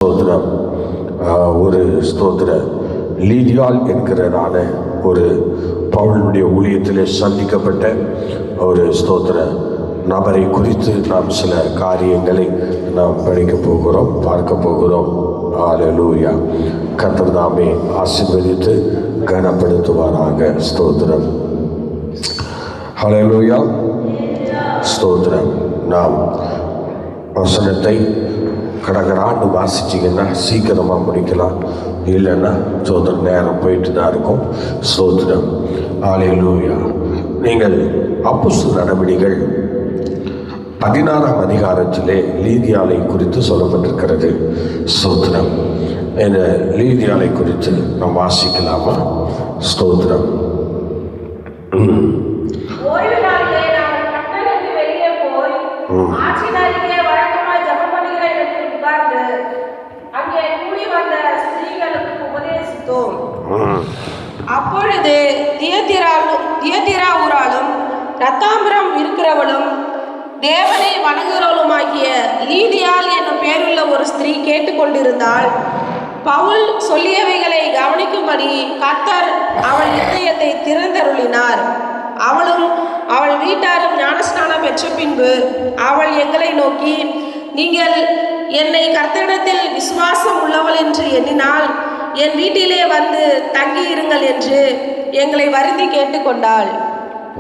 ஸ்தோத்திரம். ஒரு ஸ்தோத்திர லீதியால் என்கிறதான ஒரு பவுலுடைய ஊழியத்திலே சந்திக்கப்பட்ட ஒரு ஸ்தோத்திர நபரை குறித்து நாம் சில காரியங்களை நாம் படிக்க போகிறோம், பார்க்க போகிறோம். ஹல்லேலூயா. கர்த்தர் தாமே ஆசீர்வதித்து கனப்படுத்துவாராக. ஸ்தோத்திரம். ஹல்லேலூயா. ஸ்தோத்திரம். நாம் வசனத்தை கடகடான்னு வாசிச்சிங்கன்னா சீக்கிரமாக முடிக்கலாம், இல்லைன்னா ஸ்தோத்திரம் நேரம் போயிட்டு தான் இருக்கும். ஸ்தோத்திரம். ஹல்லேலூயா. நீங்கள் அப்போஸ்தலர் நடவடிக்கைகள் 16ஆம் அதிகாரத்திலே லீதியாளை குறித்து சொல்லப்பட்டிருக்கிறது. ஸ்தோத்திரம். இந்த லீதியாளை குறித்து நாம் வாசிக்கலாமா? ஸ்தோத்திரம். அப்பொழுது தியத்திரா ஊராளும் ரத்தாம்பரம் இருக்கிறவளும் தேவனை வணங்குகிறவளுமாகிய லீதியாள் என்னும் பேருள்ள ஒரு ஸ்திரீ கேட்டுக்கொண்டிருந்தாள். பவுல் சொல்லியவைகளை கவனிக்கும்படி கர்த்தர் அவள் இதயத்தை திறந்தருளினார். அவளும் அவள் வீட்டாரும் ஞானஸ்நானம் பெற்ற பின்பு அவள் எங்களை நோக்கி, நீங்கள் என்னை கர்த்தரிடத்தில் விசுவாசம் உள்ளவள் என்று எண்ணினால் என் வீட்டிலே வந்து தங்கி இருங்கள் என்று எங்களை வருந்தி கேட்டுக்கொண்டாள்.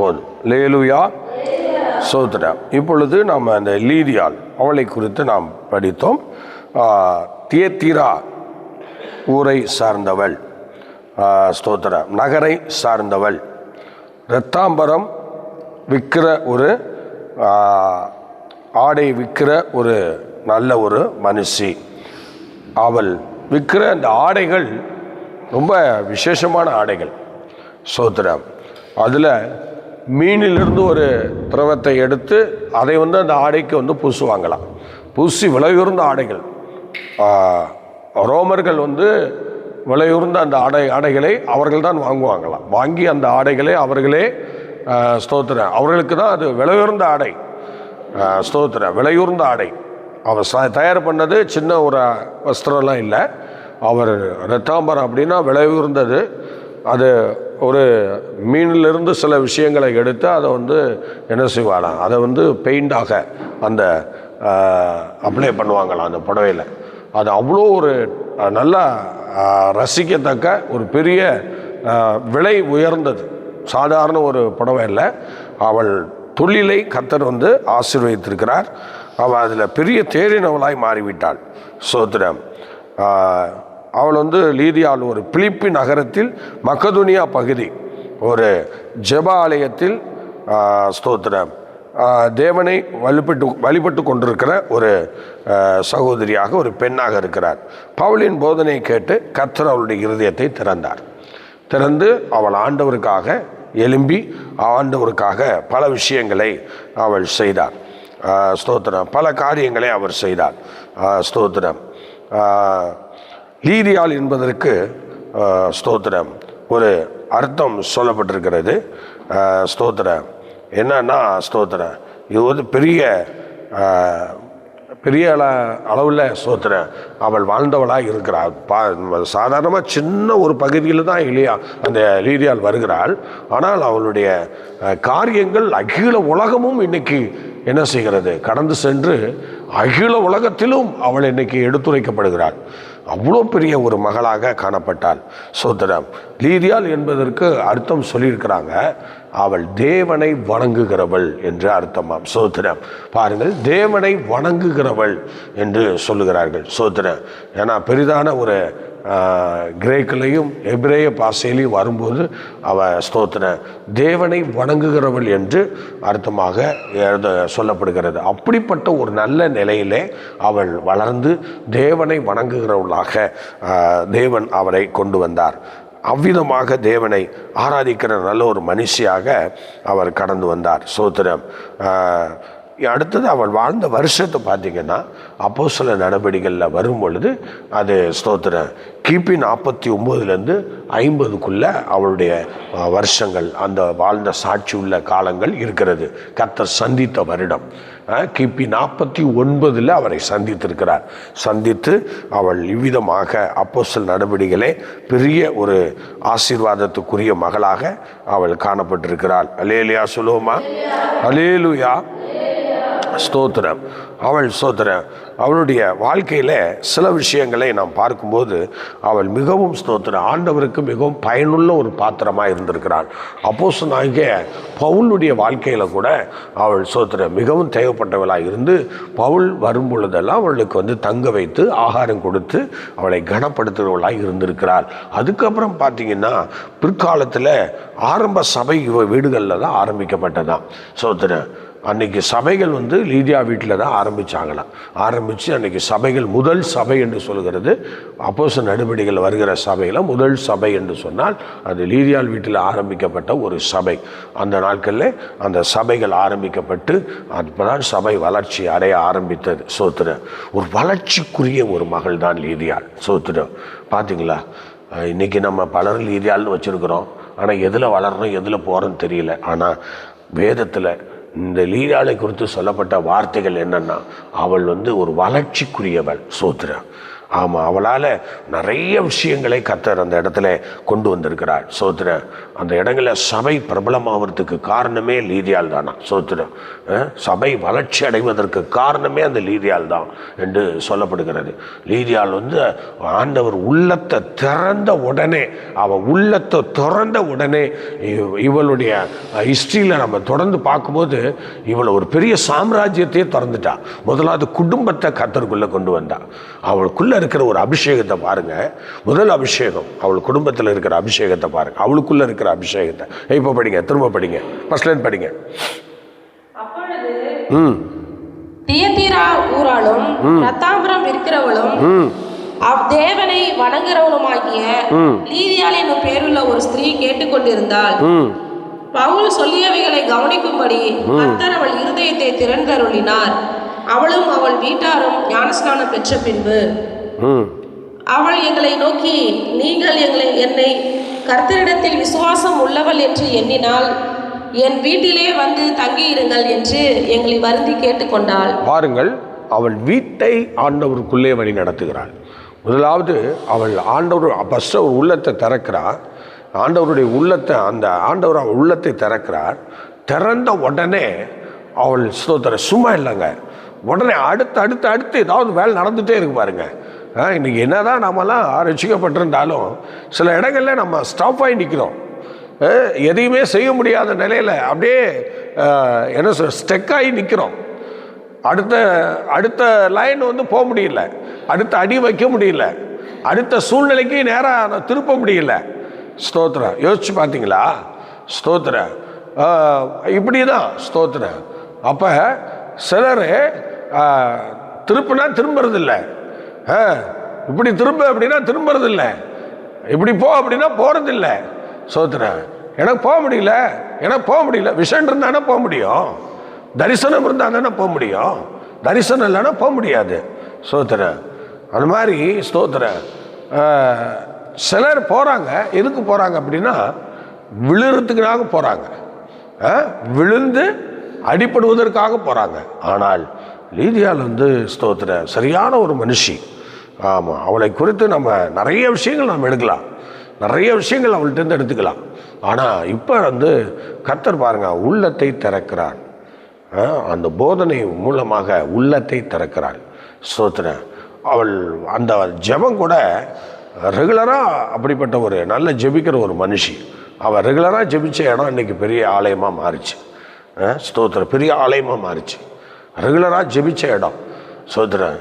அல்லேலூயா. ஸ்தோத்திரம். இப்பொழுது நாம் அந்த லீதியாள் அவளை குறித்து நாம் படித்தோம். தியத்திரா ஊரை சார்ந்தவள், ஸ்தோத்திரம், நகரை சார்ந்தவள், இரத்தாம்பரம் விற்கிற ஒரு ஆடை விற்கிற ஒரு நல்ல ஒரு மனுஷி. அவள் விற்கிற அந்த ஆடைகள் ரொம்ப விசேஷமான ஆடைகள். ஸ்தோத்திரம். அதில் மீனிலிருந்து ஒரு திரவத்தை எடுத்து அதை அந்த ஆடைக்கு பூசுவாங்களாம். பூசி விலையுறந்த ஆடைகள். ரோமர்கள் விலையுறந்த அந்த ஆடைகளை அவர்கள் தான் வாங்குவாங்களாம். வாங்கி அந்த ஆடைகளை அவர்களே, ஸ்தோத்திரம், அவர்களுக்கு தான் அது விலையுறந்த ஆடை. ஸ்தோத்திரம். விலையுறந்த ஆடை. அவர் தயார் பண்ணது சின்ன ஒரு வஸ்திரம்லாம் இல்லை. அவர் இரத்தாம்பரம் அப்படின்னா விலை உயர்ந்தது. அது ஒரு மீனிலிருந்து சில விஷயங்களை எடுத்து அதை என்ன செய்வாங்களாம், அதை பெயிண்டாக அந்த அப்ளை பண்ணுவாங்களாம் அந்த புடவையில். அது அவ்வளோ ஒரு நல்லா ரசிக்கத்தக்க ஒரு பெரிய விலை உயர்ந்தது. சாதாரண ஒரு புடவை இல்லை. அவள் தொழிலை கர்த்தர் ஆசீர்வதித்திருக்கிறார். அவள் அதில் பெரிய தேறினவளாய் மாறிவிட்டாள். ஸ்தோத்திரம். அவள் லீதியாள் ஒரு பிலிப்பி நகரத்தில் மக்கதுனியா பகுதி ஒரு ஜெப ஆலயத்தில், ஸ்தோத்திரம், தேவனை வழிபட்டு கொண்டிருக்கிற ஒரு சகோதரியாக, ஒரு பெண்ணாக இருக்கிறார். பவுலின் போதனையை கேட்டு கர்த்தர் அவளுடைய இருதயத்தை திறந்து அவள் ஆண்டவருக்காக எழும்பி ஆண்டவருக்காக பல விஷயங்களை அவள் செய்தார். ஸ்தோத்திரம். பல காரியங்களை அவர் செய்தார். ஸ்தோத்திரம். லீதியாள் என்பதற்கு ஸ்தோத்திரம் ஒரு அர்த்தம் சொல்லப்பட்டிருக்கிறது. ஸ்தோத்திரம். என்னன்னா, ஸ்தோத்திரம், இது பெரிய அளவில் ஸ்தோத்திரம் அவள் வாழ்ந்தவளாக இருக்கிறாள். சாதாரணமாக சின்ன ஒரு பகுதியில் தான் அந்த லீதியாள் வருகிறாள். ஆனால் அவளுடைய காரியங்கள் அகில உலகமும் இன்னைக்கு என்ன செய்கிறது, கடந்து சென்று அகில உலகத்திலும் அவள் இன்னைக்கு எடுத்துரைக்கப்படுகிறாள். அவ்வளோ பெரிய ஒரு மகளாக காணப்பட்டாள். ஸ்தோத்திரம். லீதியாள் என்பதற்கு அர்த்தம் சொல்லியிருக்கிறாங்க, அவள் தேவனை வணங்குகிறவள் என்று அர்த்தமாம். ஸ்தோத்திரம். பாருங்கள், தேவனை வணங்குகிறவள் என்று சொல்லுகிறார்கள். ஸ்தோத்திரம். ஏன்னா பெரிதான ஒரு கிரேக்கிலையும் எபிரேய பாஷையிலையும் வரும்போது அவள் ஸ்தோத்திரம் தேவனை வணங்குகிறவள் என்று அர்த்தமாக சொல்லப்படுகிறது. அப்படிப்பட்ட ஒரு நல்ல நிலையிலே அவள் வளர்ந்து தேவனை வணங்குகிறவளாக தேவன் அவரை கொண்டு வந்தார். அவ்விதமாக தேவனை ஆராதிக்கிற நல்ல ஒரு மனுஷியாக அவர் கடந்து வந்தார். ஸ்தோத்திரம். அடுத்தது அவள் வாழ்ந்த வருஷத்தை பார்த்தீங்கன்னா அப்போஸ்தலர் நடபடிகளில் வரும் பொழுது அது ஸ்தோத்திரம் கிபி 49 50 அவளுடைய வருஷங்கள், அந்த வாழ்ந்த சாட்சி உள்ள காலங்கள் இருக்கிறது. கர்த்தர் சந்தித்த வருடம் கிபி 49 அவரை சந்தித்திருக்கிறார். சந்தித்து அவள் இவ்விதமாக அப்போஸ்தலர் நடபடிகளே பெரிய ஒரு ஆசீர்வாதத்துக்குரிய மகளாக அவள் காணப்பட்டிருக்கிறாள். அல்லேலூயா சொல்லுவோமா? அல்லேலூயா. ஸ்தோத்திரம். அவள் ஸ்தோத்திரம் அவளுடைய வாழ்க்கையில் சில விஷயங்களை நாம் பார்க்கும்போது அவள் மிகவும் ஸ்தோத்திரம் ஆண்டவருக்கு மிகவும் பயனுள்ள ஒரு பாத்திரமாக இருந்திருக்கிறாள். அப்போஸ்தலனாகிய பவுலுடைய வாழ்க்கையில் கூட அவள் ஸ்தோத்திரம் மிகவும் தேவைப்பட்டவளாக இருந்து பவுல் வரும் பொழுதெல்லாம் அவளுக்கு தங்க வைத்து ஆகாரம் கொடுத்து அவளை கனப்படுத்துகிறவளாக இருந்திருக்கிறாள். அதுக்கப்புறம் பார்த்தீங்கன்னா பிற்காலத்தில் ஆரம்ப சபை வீடுகளில் தான் ஆரம்பிக்கப்பட்டதான். ஸ்தோத்திரம் அன்னைக்கு சபைகள் லீதியா வீட்டில் தான் ஆரம்பித்து அன்னைக்கு சபைகள் முதல் சபை என்று சொல்கிறது. அப்போஸ்தலர் நடபடிகள் வருகிற சபையில் முதல் சபை என்று சொன்னால் அது லீதியால் வீட்டில் ஆரம்பிக்கப்பட்ட ஒரு சபை. அந்த நாட்களில் அந்த சபைகள் ஆரம்பிக்கப்பட்டு அப்போதான் சபை வளர்ச்சி அடைய ஆரம்பித்தது. சோத்திரம் ஒரு வளர்ச்சிக்குரிய ஒரு மகள் தான் லீதியாள். சோத்திரம் பார்த்தீங்களா, இன்றைக்கி நம்ம பலர் லீதியாள்னு வச்சுருக்கிறோம். ஆனால் எதில் வளரணும் எதில் போகிறோன்னு தெரியல. ஆனால் வேதத்தில் இந்த லீதியாளை குறித்து சொல்லப்பட்ட வார்த்தைகள் என்னன்னா, அவள் ஒரு வளர்ச்சிக்குரியவள். சோத்திரம். ஆமாம், அவளால் நிறைய விஷயங்களை கர்த்தர் அந்த இடத்துல கொண்டு வந்திருக்கிறாள். சோத்திரம் அந்த இடங்களில் சபை பிரபலமாகிறதுக்கு காரணமே லீதியால் தானா. சோத்திரம் சபை வளர்ச்சி அடைவதற்கு காரணமே அந்த லீதியால் தான் என்று சொல்லப்படுகிறது. லீதியால் ஆண்டவர் உள்ளத்தை திறந்த உடனே, அவள் உள்ளத்தை திறந்த உடனே இவளுடைய ஹிஸ்ட்ரியில் நம்ம தொடர்ந்து பார்க்கும்போது இவளை ஒரு பெரிய சாம்ராஜ்யத்தையே திறந்துட்டா. முதலாவது குடும்பத்தை கர்த்தருக்குள்ளே கொண்டு வந்தா. அவளுக்குள்ள இருக்கிற ஒரு அபிஷேகத்தை பாருங்க. முதல் அபிஷேகம் அவள் குடும்பத்தில் இருக்கிற அபிஷேகத்தை பாருங்க, அவளுக்குள்ள இருக்கிற அபிஷேகத்தை. இப்ப படிங்க, திரும்ப படிங்க, ஃபர்ஸ்ட் லைன் படிங்க. தியத்தீரா ஊராளும் ரத்தாம்பரம் இருக்கிறவளும் தேவனை வணங்குறவளுமாகிய லீதியாள் என்னும் பேருள்ள ஒரு ஸ்திரீ கேட்டுக்கொண்டிருந்தாள். பவுல் சொல்லியவைகளை கவனிக்கும்படி கர்த்தர் அவள் இருதயத்தை திறந்தருளினார். அவளும் அவள் வீட்டாரும் ஞானஸ்நானம் பெற்ற பின்பு அவள் எங்களை நோக்கி, நீங்கள் என்னை கர்த்தரிடத்தில் விசுவாசம் உள்ளவள் என்று எண்ணினால் என் வீட்டிலே தங்கியிருங்கள் என்று எங்களை வருந்தி கேட்டுக்கொண்டாள். பாருங்கள், அவள் வீட்டை ஆண்டவருக்குள்ளே வழி நடத்துகிறாள். முதலாவது அவள் ஆண்டவர் ஃபர்ஸ்ட் ஒரு உள்ளத்தை திறக்கிறார். ஆண்டவருடைய உள்ளத்தை, அந்த ஆண்டவர் அவள் உள்ளத்தை திறக்கிறார். திறந்த உடனே அவள் ஸ்தோத்திரம் சும்மா இல்லைங்க, உடனே அடுத்து ஏதாவது வேலை நடந்துகிட்டே இருக்கு பாருங்க. இன்றைக்கி என்ன தான் நம்மலாம் ரசிக்கப்பட்டிருந்தாலும் சில இடங்களில் நம்ம ஸ்டாப் ஆகி நிற்கிறோம். எதையுமே செய்ய முடியாத நிலையில் அப்படியே என்ன ஸ்டெக்காகி நிற்கிறோம். அடுத்த லைன் போக முடியல, அடுத்த அடி வைக்க முடியல, அடுத்த சூழ்நிலைக்கு நேராக திருப்ப முடியல. ஸ்தோத்திரம் யோசிச்சு பார்த்தீங்களா? ஸ்தோத்திரம் இப்படி தான் ஸ்தோத்திரம். அப்போ சிலர் திருப்பினா திரும்புறதில்லை, இப்படி திரும்ப அப்படின்னா திரும்புறதில்லை, இப்படி போ அப்படின்னா போகிறதில்லை. ஸ்தோத்திரம் எனக்கு போக முடியல, விஷன் இருந்தானே போக முடியும், தரிசனம் இருந்தால் தானே போக முடியும், தரிசனம் இல்லைன்னா போக முடியாது. ஸ்தோத்திரம் அந்த மாதிரி ஸ்தோத்திரம் சிலர் போகிறாங்க. எதுக்கு போகிறாங்க அப்படின்னா விழுறதுக்காக போகிறாங்க, விழுந்து அடிப்படுவதற்காக போகிறாங்க. ஆனால் லீதியால் ஸ்தோத்திரம் சரியான ஒரு மனுஷி. ஆமாம், அவளை குறித்து நம்ம நிறைய விஷயங்கள் நம்ம எடுக்கலாம், நிறைய விஷயங்கள் அவள்கிட்ட எடுத்துக்கலாம். ஆனால் இப்போ கர்த்தர் பாருங்க உள்ளத்தை திறக்கிறார். அந்த போதனை மூலமாக உள்ளத்தை திறக்கிறாள். ஸ்தோத்திரம் அவள் அந்த ஜெபம் கூட ரெகுலராக அப்படிப்பட்ட ஒரு நல்ல ஜெபிக்கிற ஒரு மனுஷி. அவள் ரெகுலராக ஜெபிச்ச இடம் இன்றைக்கி பெரிய ஆலயமாக மாறிச்சு. ஸ்தோத்திரம் பெரிய ஆலயமாக மாறிச்சு, ரெகுலராக ஜெபிச்ச இடம். ஸ்தோத்திரம்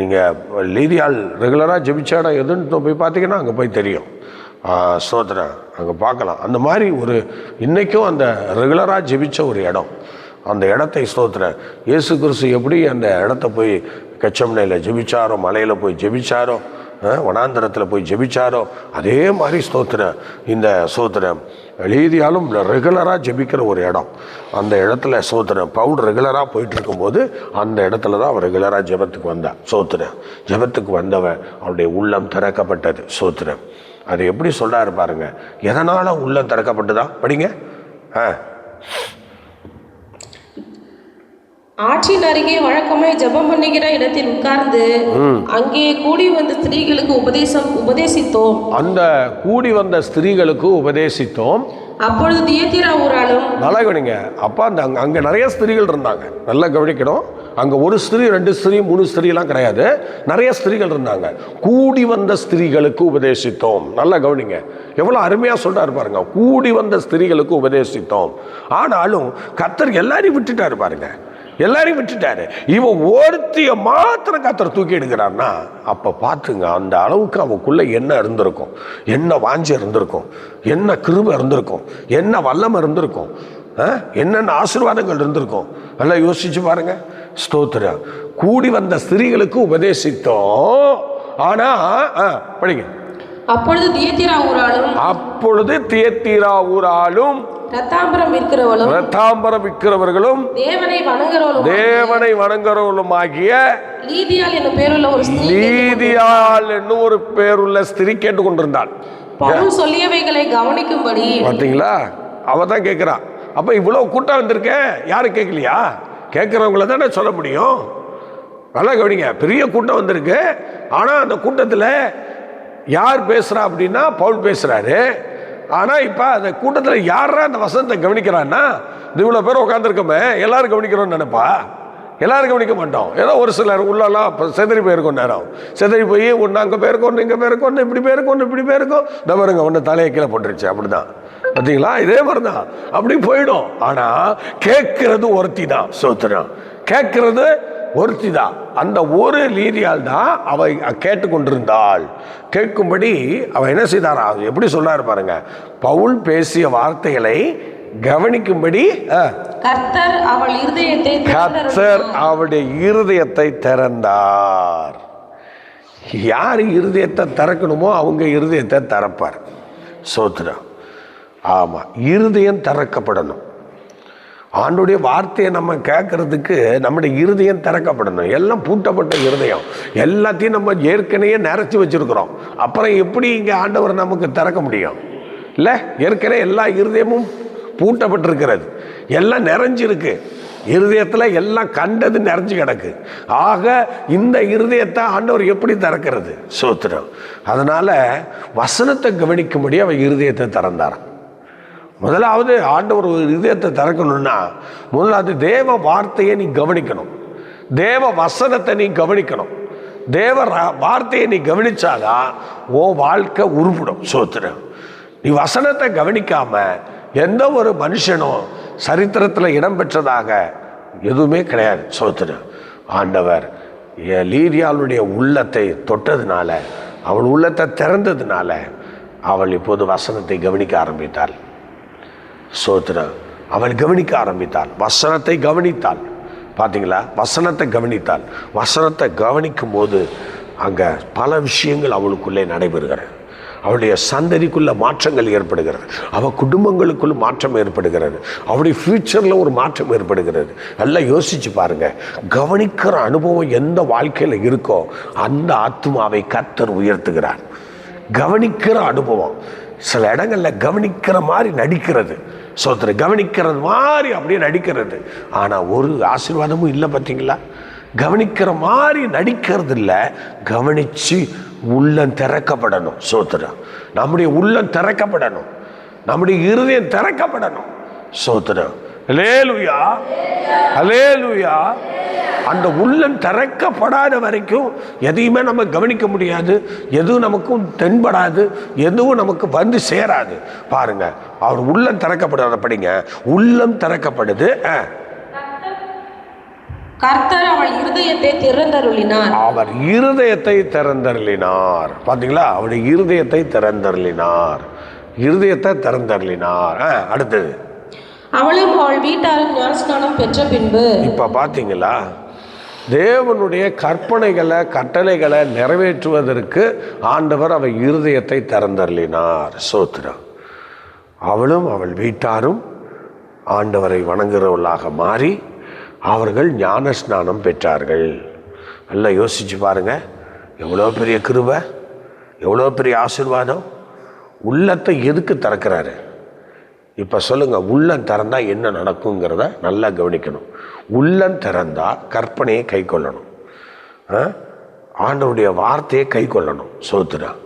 நீங்கள் லீதியால் ரெகுலராக ஜெபிச்ச இடம் எதுன்னு போய் பார்த்தீங்கன்னா அங்கே போய் தெரியும். ஸ்தோத்திரம் அங்கே பார்க்கலாம். அந்த மாதிரி ஒரு இன்றைக்கும் அந்த ரெகுலராக ஜெபிச்ச ஒரு இடம், அந்த இடத்தை ஸ்தோத்திரம் இயேசு கிறிஸ்து எப்படி அந்த இடத்த போய் கெச்சமனையில் ஜெபிச்சாரோ, மலையில் போய் ஜெபிச்சாரோ, வனாந்தரத்தில் போய் ஜெபிச்சாரோ அதே மாதிரி ஸ்தோத்திரம் இந்த ஸ்தோத்திரம் லீதியாலும் ரெகுலராக ஜெபிக்கிற ஒரு இடம். அந்த இடத்துல ஸ்தோத்திரம் பவுல் ரெகுலராக போயிட்டு இருக்கும்போது அந்த இடத்துல தான் அவன் ரெகுலராக ஜெபத்துக்கு வந்தான். ஸ்தோத்திரம் ஜெபத்துக்கு வந்தவன் அவனுடைய உள்ளம் திறக்கப்பட்டது. ஸ்தோத்திரம் அது எப்படி சொல்றாரு பாருங்க, எதனால உள்ளம் திறக்கப்பட்டுதான் படிங்க. ஆற்றின் அருகே வழக்கமாய் ஜெபம் பண்ணுகிற இடத்தில் உட்கார்ந்து அங்கே கூடி வந்த ஸ்திரீகளுக்கு உபதேசித்தோம். அந்த கூடி வந்த ஸ்திரீகளுக்கு உபதேசித்தோம். அப்பொழுது தியத்தீரா ஊராலும் நல்லா கவனிங்க. அப்போ அங்கே நிறைய ஸ்திரீகள் இருந்தாங்க. நல்லா கவனிக்கணும். அங்கே ஒரு ஸ்திரீ 2 ஸ்திரீ 3 ஸ்திரீலாம் கிடையாது, நிறைய ஸ்திரீகள் இருந்தாங்க. கூடி வந்த ஸ்திரீகளுக்கு உபதேசித்தோம். நல்லா கவனிங்க, எவ்வளோ அருமையாக சொல்றாரு பாருங்க. கூடி வந்த ஸ்திரீகளுக்கு உபதேசித்தோம். ஆனாலும் கர்த்தர் எல்லாரையும் விட்டுட்டாரு பாருங்க, எல்லாரையும் விட்டுட்டாரு. இவன் ஒருத்திய மாத்திரம் கர்த்தர் தூக்கி எடுக்கிறான்னா அப்ப பாத்துங்க அந்த அளவுக்கு அவனுக்குள்ள என்ன இருந்திருக்கும், என்ன வாஞ்சி இருந்திருக்கும், என்ன கிருபை இருந்திருக்கும், என்ன வல்லமை இருந்திருக்கும், என்னென்ன ஆசீர்வாதங்கள் இருந்திருக்கும். நல்லா யோசிச்சு பாருங்க. ஸ்தோத்திரம். கூடி வந்த ஸ்திரீகளுக்கு உபதேசித்தோம். ஆனா படிங்க. அப்பொழுது தியத்தீரா ஊராலும் ரத்தாம்பரம் விற்கிறவர்களும் தேவனை வணங்குறவர்களுமாகிய லீதியாள் என்னும் ஒரு பேருள்ள ஸ்திரீ கேட்டுக்கொண்டிருந்தாள். பவுல் சொல்லியவைகளை கவனிக்கும்படி. பாத்தீங்களா, அவ தான் கேட்கிறான். அப்ப இவ்வளவு கூட்டம் வந்திருக்க, யாரும் கேட்கலையா? கேட்கிறவங்கள தானே சொல்ல முடியும். நல்லா கவனிங்க, பெரிய கூட்டம் வந்திருக்கு. ஆனா அந்த கூட்டத்தில் யார் பேசுறா அப்படின்னா பவுல் பேசுறாரு. ஆனா இப்ப அந்த கூட்டத்தில் யாரா அந்த வசனத்தை கவனிக்கிறான்னா, இவ்வளவு பேர் உட்காந்துருக்கோமே எல்லாரும் கவனிக்கிறோம்னு நினைப்பா? எல்லாரும் கவனிக்க மாட்டோம். ஏதோ ஒரு சிலர் உள்ளலாம் செதறி போயிருக்கும். நேரம் செதறி போய் ஒன்று அங்கே பேருக்கும், இங்கே பேருக்கும், இப்படி பேருக்கும், இப்படி பேருக்கும், இந்த பாருங்க ஒன்று தலையை கீழே போட்டுருச்சு. அப்படிதான் பார்த்தீங்களா? இதே மாதிரி தான் அப்படி போயிடும். ஆனா கேட்கறது ஒருத்தி தான். சோத்திரம் கேட்கறது ஒருத்தி தான். அந்த ஒரு லீதியால் தான் அவை கேட்டுக்கொண்டிருந்தாள். கேட்கும்படி அவ என்ன செய்தாரா? எப்படி சொல்றாரு பாருங்க. பவுல் பேசிய வார்த்தைகளை கவனிக்கும்படி கர்த்தர் அவளுடைய இருதயத்தை திறந்தார். யார் இருதயத்தை திறக்கணுமோ அவங்க இருதயத்தை திறப்பார். சோத்ரா. ஆமா, இருதயம் திறக்கப்படணும். ஆண்டுடைய வார்த்தையை நம்ம கேட்கறதுக்கு நம்முடைய இருதயம் திறக்கப்படணும். எல்லாம் பூட்டப்பட்ட இருதயம், எல்லாத்தையும் நம்ம ஏற்கனவே நிறைச்சி வச்சிருக்கிறோம். அப்புறம் எப்படி இங்க ஆண்டவர் நமக்கு திறக்க முடியும்? இல்ல, ஏற்கனவே எல்லா இருதயமும் பூட்டப்பட்டிருக்கிறது, எல்லாம் நிறைஞ்சிருக்கு. இருதயத்துல எல்லாம் கண்டது நிறைஞ்சு கிடக்கு. ஆக இந்த இருதயத்தை ஆண்டவர் எப்படி திறக்கிறது? சோத்திரம். அதனால வசனத்தை கவனிக்கும்படி அவன் இருதயத்தை திறந்தாராம். முதலாவது ஆண்டவர் ஒரு இதயத்தை திறக்கணும்னா முதலாவது தேவ வார்த்தையை நீ கவனிக்கணும், தேவ வசனத்தை நீ கவனிக்கணும். தேவ வார்த்தையை நீ கவனிச்சாதான் உன் வாழ்க்கை உருப்பிடும். சோத்திரம். நீ வசனத்தை கவனிக்காம எந்த ஒரு மனுஷனும் சரித்திரத்தில் இடம்பெற்றதாக எதுவுமே கிடையாது. சோத்திரம். ஆண்டவர் லீதியாளுடைய உள்ளத்தை தொட்டதுனால, அவள் உள்ளத்தை திறந்ததுனால அவள் இப்போது வசனத்தை கவனிக்க ஆரம்பித்தாள். சோத்திரம். அவள் கவனிக்க ஆரம்பித்தாள், வசனத்தை கவனித்தாள். பார்த்தீங்களா? வசனத்தை கவனித்தாள். வசனத்தை கவனிக்கும் போது அங்கே பல விஷயங்கள் அவளுக்குள்ளே நடைபெறுகிறது. அவளுடைய சந்ததிக்குள்ள மாற்றங்கள் ஏற்படுகிறது, அவள் குடும்பங்களுக்குள்ள மாற்றம் ஏற்படுகிறது, அவளுடைய ஃபியூச்சரில் ஒரு மாற்றம் ஏற்படுகிறது. நல்லா யோசிச்சு பாருங்க. கவனிக்கிற அனுபவம் எந்த வாழ்க்கையில் இருக்கோ அந்த ஆத்மாவை கர்த்தர் உயர்த்துகிறார். கவனிக்கிற அனுபவம் சில இடங்களில் கவனிக்கிற மாதிரி நடிக்கிறது. சோத்திரம். கவனிக்கிறது மாதிரி அப்படியே நடிக்கிறது, ஆனால் ஒரு ஆசீர்வாதமும் இல்லை. பார்த்தீங்களா? கவனிக்கிற மாதிரி நடிக்கிறது இல்லை, கவனிச்சு உள்ளம் திறக்கப்படணும். சோத்திரம். நம்முடைய உள்ளம் திறக்கப்படணும், நம்முடைய இருதயம் திறக்கப்படணும். சோத்திரம். அல்லேலூயா, அல்லேலூயா. அந்த உள்ளம் திறக்கப்படாத வரைக்கும் எதையுமே நம்ம கவனிக்க முடியாது, எதுவும் நமக்கும் தென்படாது, எதுவும் நமக்கு வந்து சேராது. பாருங்க, அவர் உள்ளம் திறக்கப்படுறத படிங்க. உள்ளம் திறக்கப்படுது. கர்த்தர் அவள் இருதயத்தை திறந்தருளினார். அவர் இருதயத்தை திறந்தருளினார். பாத்தீங்களா? அவருடைய இருதயத்தை திறந்தருளினார், இருதயத்தை திறந்தருளினார். அடுத்தது, அவளும் அவள் வீட்டாரும் ஞானஸ்நானம் பெற்ற பின்பு. இப்ப பாத்தீங்களா? தேவனுடைய கற்பனைகளை கட்டளைகளை நிறைவேற்றுவதற்கு ஆண்டவர் அவள் இருதயத்தை திறந்தருளினார். சோத்திரம். அவளும் அவள் வீட்டாரும் ஆண்டவரை வணங்குறவர்களாக மாறி அவர்கள் ஞான ஸ்நானம் பெற்றார்கள். நல்லா யோசிச்சு பாருங்க, எவ்வளோ பெரிய கிருபை, எவ்வளோ பெரிய ஆசீர்வாதம். உள்ளத்தை எதுக்கு திறக்கிறாரு? இப்போ சொல்லுங்கள், உள்ளம் திறந்தா என்ன நடக்குங்கிறத நல்லா கவனிக்கணும். உள்ளம் திறந்தா கற்பனையை கை கொள்ளணும், ஆண்டவருடைய வார்த்தையை கை கொள்ளணும். சோத்திரம்.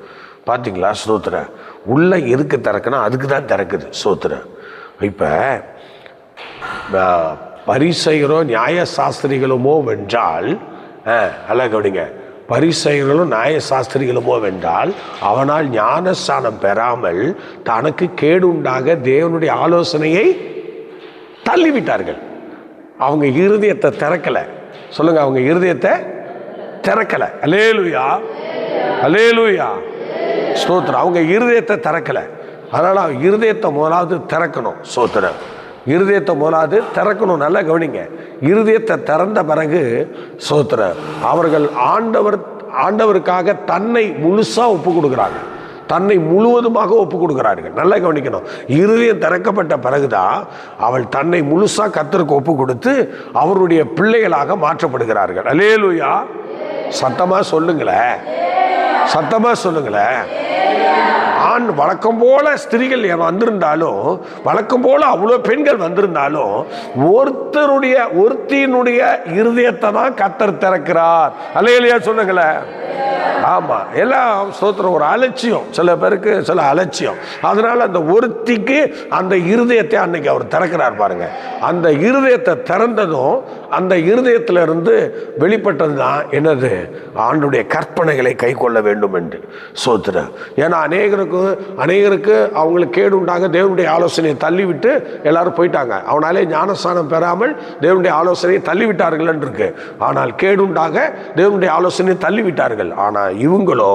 பார்த்தீங்களா? சோத்திரம். உள்ள எதுக்கு திறக்கணும்? அதுக்கு தான் திறக்குது. சோத்திரம். இப்போ பரிசெயரோ நியாயசாஸ்திரிகளுமோ வென்றால், நல்லா கவனிங்க, பரிசெயர்களும் நியாயசாஸ்திரிகளுமோ வென்றால் அவனால் ஞானஸ்நானம் பெறாமல் தனக்கு கேடு உண்டாக தேவனுடைய ஆலோசனையை தள்ளிவிட்டார்கள். அவங்க இருதயத்தை திறக்கலை. சொல்லுங்க, அவங்க இருதயத்தை திறக்கலை. அல்லேலூயா, அல்லேலூயா, ஸ்தோத்திரம். அவங்க இருதயத்தை திறக்கலை. அதனால் அவங்க இருதயத்தை முதலாவது திறக்கணும். ஸ்தோத்திரம். இருதயத்தை முதலாவது திறக்கணும். நல்லா கவனிங்க. இருதயத்தை திறந்த பிறகு ஸ்தோத்திரம், அவர்கள் ஆண்டவருக்காக தன்னை முழுசா ஒப்பு கொடுக்குறாங்க, தன்னை முழுவதுமாக ஒப்பு கொடுக்கிறார்கள். நல்லா கவனிக்கணும். இருதயம் திறக்கப்பட்ட பிறகுதான் அவள் தன்னை முழுசா கர்த்தருக்கு ஒப்பு கொடுத்து அவருடைய பிள்ளைகளாக மாற்றப்படுகிறார்கள். அல்லேலூயா. சத்தமா சொல்லுங்களேன், சத்தமா சொல்லுங்களேன். ஆண் வழக்கம் போல ஸ்திரீகள் வந்திருந்தாலும், வழக்கம் போல அவ்வளோ பெண்கள் வந்திருந்தாலும், ஒருத்தியினுடைய இருதயத்தை தான் கர்த்தர் திறக்கிறார். அல்லேலூயா சொல்லுங்களேன். ஆமாம், எல்லாம் ஸ்தோத்திரம். ஒரு அலட்சியம், சில பேருக்கு சில அலட்சியம். அதனால அந்த ஒருத்திக்கு அந்த இருதயத்தை அன்னைக்கு அவர் திறக்கிறார் பாருங்க. அந்த இருதயத்தை திறந்ததும் அந்த இருதயத்திலிருந்து வெளிப்பட்டது தான் என்னது? ஆண்டுடைய கற்பனைகளை கை கொள்ள வேண்டும் என்று. ஸ்தோத்திரம். ஏன்னா அநேகருக்கு அவங்களுக்கு கேடு உண்டாக தேவனுடைய ஆலோசனையை தள்ளிவிட்டு எல்லாரும் போயிட்டாங்க. அவனாலே ஞானஸ்நானம் பெறாமல் தேவனுடைய ஆலோசனையை தள்ளிவிட்டார்கள் என்று இருக்கு. ஆனால் கேடுண்டாக தேவனுடைய ஆலோசனையை தள்ளிவிட்டார்கள். ஆனால் இவங்களோ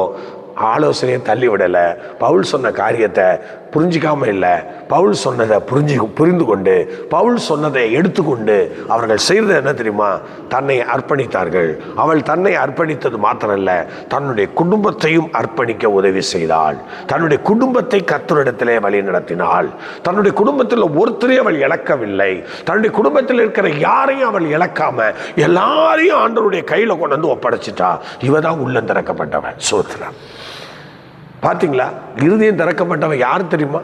ஆலோசனையை தள்ளிவிடலை. பவுல் சொன்ன காரியத்தை புரிஞ்சிக்காம இல்லை, பவுல் சொன்னதை புரிந்து கொண்டு பவுல் சொன்னதை எடுத்துக்கொண்டு அவர்கள் செய்தது என்ன தெரியுமா? தன்னை அர்ப்பணித்தார்கள். அவள் தன்னை அர்ப்பணித்தது மாத்திரமல்ல, தன்னுடைய குடும்பத்தையும் அர்ப்பணிக்க உதவி செய்தாள். தன்னுடைய குடும்பத்தை கர்த்தரிடத்திலே வழி நடத்தினாள். தன்னுடைய குடும்பத்தில் ஒருத்தரையும் அவள் இழக்கவில்லை. தன்னுடைய குடும்பத்தில் இருக்கிற யாரையும் அவள் இழக்காம எல்லாரையும் ஆண்டவருடைய கையில் கொண்டு வந்து ஒப்படைச்சிட்டா. இவதான் உள்ளம் திறக்கப்பட்டவன். சோத்திரம். பார்த்தீங்களா? இருதயம் திறக்கப்பட்டவன் யார் தெரியுமா?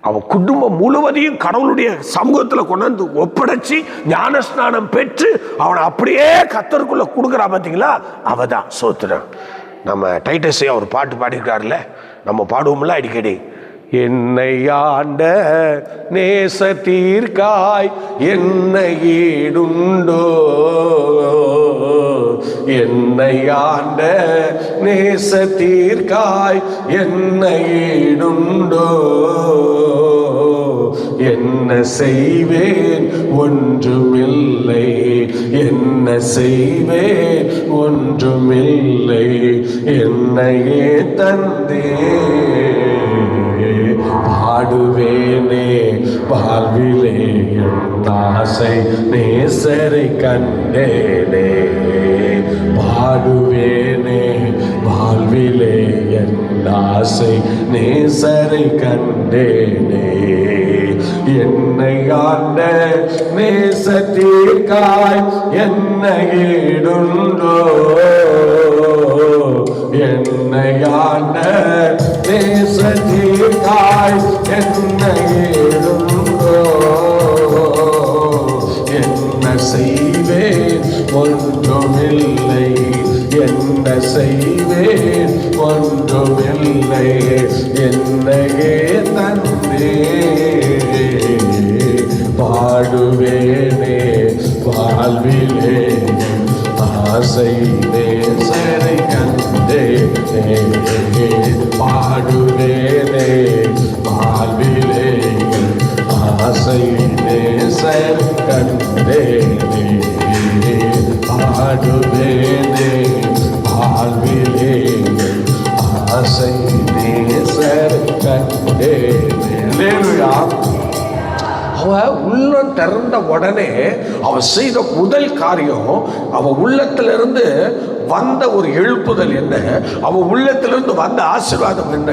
அவன் குடும்பம் முழுவதையும் கடவுளுடைய சமூகத்தில் கொண்டாந்து ஒப்படைச்சு ஞானஸ்நானம் பெற்று அவனை அப்படியே கர்த்தருக்குள்ள கொடுக்குறா. பார்த்தீங்களா? அவ தான். சோத்திரம். நம்ம டைட்டஸே ஒரு பாட்டு பாடியிருக்காருல்ல, நம்ம பாடுவோம்ல அடிக்கடி. என்னை ஆண்ட நேசத்தீர்க்காய் என்னை ஈடுண்டோ, என்னை ஆண்ட நேசத்தீர்க்காய் என்னை ஈடுண்டோ, என்ன செய்வேன் ஒன்றுமில்லை, என்ன செய்வேன் ஒன்றுமில்லை, என்னையே தந்தே பாடுவேனே வாழ்விலே என் ஆசை நேசரை கண்டேனே, பாடுவேனே வாழ்விலே என் ஆசை நேசரை கண்டேனே, என்னை ஆண்ட நேசத்தீர்க்காய் என்னை ஈடுண்டோ, என்னை ஆண்ட நேசத்தீர்க்காய் என்னை ஈடுண்டோ, என்ன செய்வேன் ஒன்றுமில்லை, என்ன செய்வேன் ஒன்றுமில்லை, என்னையே தந்தே பாடுவேனே வாழ்விலே ஆசை நேசரை கண்டேனே, பாடுவேனே வாழ்விலே ஆசை நேசர் கண்டேனே, பாடுவேனே வாழ்விலே ஆசை நேசர் கண்டேனே. அவ உள்ளம் திறந்த உடனே அவ செய்த முதல் காரியம், அவ உள்ளத்திலிருந்து வந்த ஒரு எழுப்புதல் என்ன, அவ உள்ளத்திலிருந்து வந்த ஆசீர்வாதம் என்ன,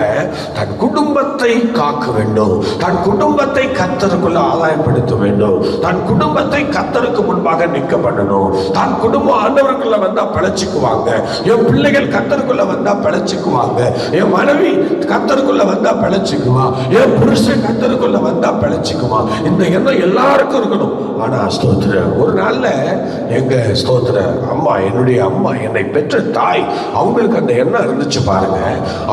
தன் குடும்பத்தை காக்க வேண்டும், தன் குடும்பத்தை கர்த்தருக்குள்ள ஆதாயப்படுத்த வேண்டும், தன் குடும்பத்தை கர்த்தருக்கு முன்பாக நிற்க பண்ணணும். தன் குடும்பம் ஆண்டவருக்குள்ள வந்தா பிழைச்சுக்குவாங்க, என் பிள்ளைகள் கர்த்தருக்குள்ள வந்தா பிழைச்சுக்குவாங்க, என் மனைவி கர்த்தருக்குள்ள வந்தா பிழைச்சுக்குவா, என் புருஷன் கர்த்தருக்குள்ள வந்தா பிழைச்சுக்குவா. இந்த எண்ணம் எல்லாருக்கும் இருக்கணும். ஆனா ஸ்தோத்திர, ஒரு நாள்ல எங்க ஸ்தோத்திர அம்மா, என்னுடைய அம்மா, என்னை பெற்ற தாய், அவங்களுக்கு அந்த எண்ணம் இருந்துச்சு பாருங்க.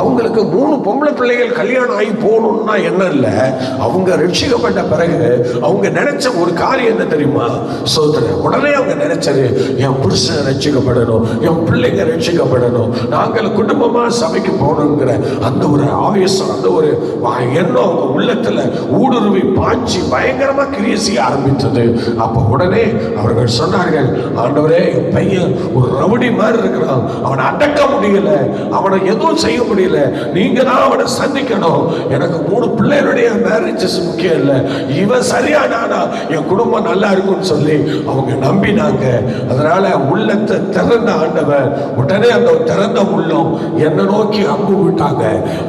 அவங்களுக்கு 3 பொம்பளை பிள்ளைகள் கல்யாணம் ஆகி போகணும்னா எண்ணம் இல்லை. அவங்க ரட்சிக்கப்பட்ட பிறகு அவங்க நினைச்ச ஒரு காரியம் என்ன தெரியுமா ஸ்தோத்திர, உடனே அவங்க நினைச்சது, என் புருஷன் ரட்சிக்கப்படணும், என் பிள்ளைங்க ரட்சிக்கப்படணும், நாங்கள் குடும்பமா சபைக்கு போகணுங்கிற அந்த ஒரு ஆவேசம், அந்த ஒரு எண்ணம் அவங்க உள்ளத்துல ஊடுருவி பாய்ச்சி பயங்கரமா கிரியை செய்ய ஆரம்பித்தது. அப்ப உடனே அவர்கள் சொன்னார்கள், ஆண்டவரே, என் பையன் ஒரு ரவுடி மாதிரி இருக்கிறான், அவனை அடக்க முடியல, அவனை எதுவும் செய்ய முடியல, நீங்க தான் அவனை சந்திக்கணும். எனக்கு 3 பிள்ளைகளுடைய மேரேஜஸ் முக்கியம் இல்லை, இவன் சரியானா என் குடும்பம் நல்லா இருக்கும்னு சொல்லி அவங்க நம்பினாங்க. அதனால உள்ளத்தை திறந்த ஆண்டவர் உடனே அந்த திறந்த உள்ளம் என்னை நோக்கி அம்பு விட்டாங்க.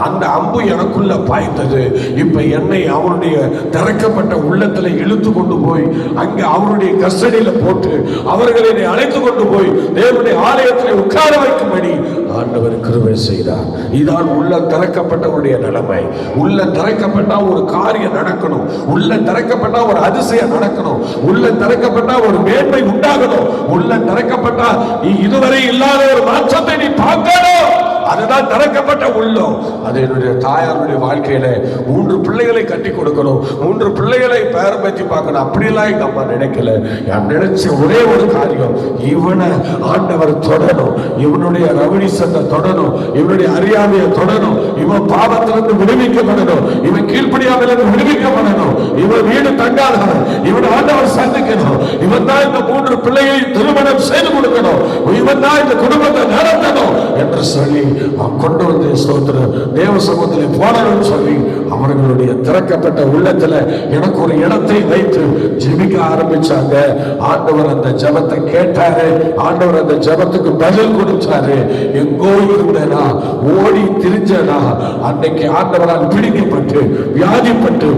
அந்த அம்பு எனக்குள்ள பாய்ந்தது. இப்ப என்னை அவருடைய திறக்கப்பட்ட உள்ளத்துல இழுத்து கொண்டு போய் அங்க அவருடைய கஸ்டடியில போட்டு அவர்களை அழைத்து கொண்டு போய் தேவனுடைய ஆலயத்தில் உட்கார வைக்கும்படி ஆண்டவர் கிருபை செய்தார். இதான் உள்ள திறக்கப்பட்டவருடைய நிலைமை. உள்ள திறக்கப்பட்டா ஒரு காரியம் நடக்கணும், உள்ள திறக்கப்பட்டா ஒரு அதிசயம் நடக்கணும், உள்ள திறக்கப்பட்டா ஒரு மேன்மை உண்டாகணும், உள்ள திறக்கப்பட்டா நீ இதுவரை இல்லாத ஒரு மாற்றத்தை நீ பார்க்கணும். அதுதான் திறக்கப்பட்ட உள்ளம். அது என்னுடைய தாயாருடைய வாழ்க்கையில 3 பிள்ளைகளை கட்டி கொடுக்கணும், 3 பிள்ளைகளை பேரம் பற்றி பார்க்கணும், அப்படியெல்லாம் எங்க அம்மா நினைக்கல. நான் நினைச்ச ஒரே ஒரு காரியம், இவனை ஆண்டவர் தொடணும், இவனுடைய ரவணிசத்தை தொடணும், இவனுடைய அறியாமையை தொடணும், இவன் பாவத்திலிருந்து விடுவிக்கப்படணும், இவன் கீழ்ப்படியாமல் விடுவிக்கப்படணும், இவன் வீடு தங்காதவன், இவன் ஆண்டவர் சந்திக்கணும், இவன் தான் இந்த 3 பிள்ளையை திருமணம் செய்து கொடுக்கணும், இவன் தான் இந்த குடும்பத்தை நடத்தணும் என்று சொல்லி கொண்டு வந்து ஸ்தோத்திரம் தேவ சமூகத்தில் போடணும்னு சொல்லி அவர்களுடைய திறக்கப்பட்ட உள்ளத்துல எனக்கு ஒரு இடத்தை வைத்து ஜெபிக்க ஆரம்பிச்சாங்க. ஆண்டவர் அந்த ஜெபத்தை கேட்டாரு, ஆண்டவர் அந்த ஜெபத்துக்கு பதில் கொடுத்தாரு. எங்கோ இருந்தனா, ஓடி திரிஞ்சனா, அன்னைக்கு ஆண்டவரால் பிடிக்கப்பட்டு வியாதிப்பட்டு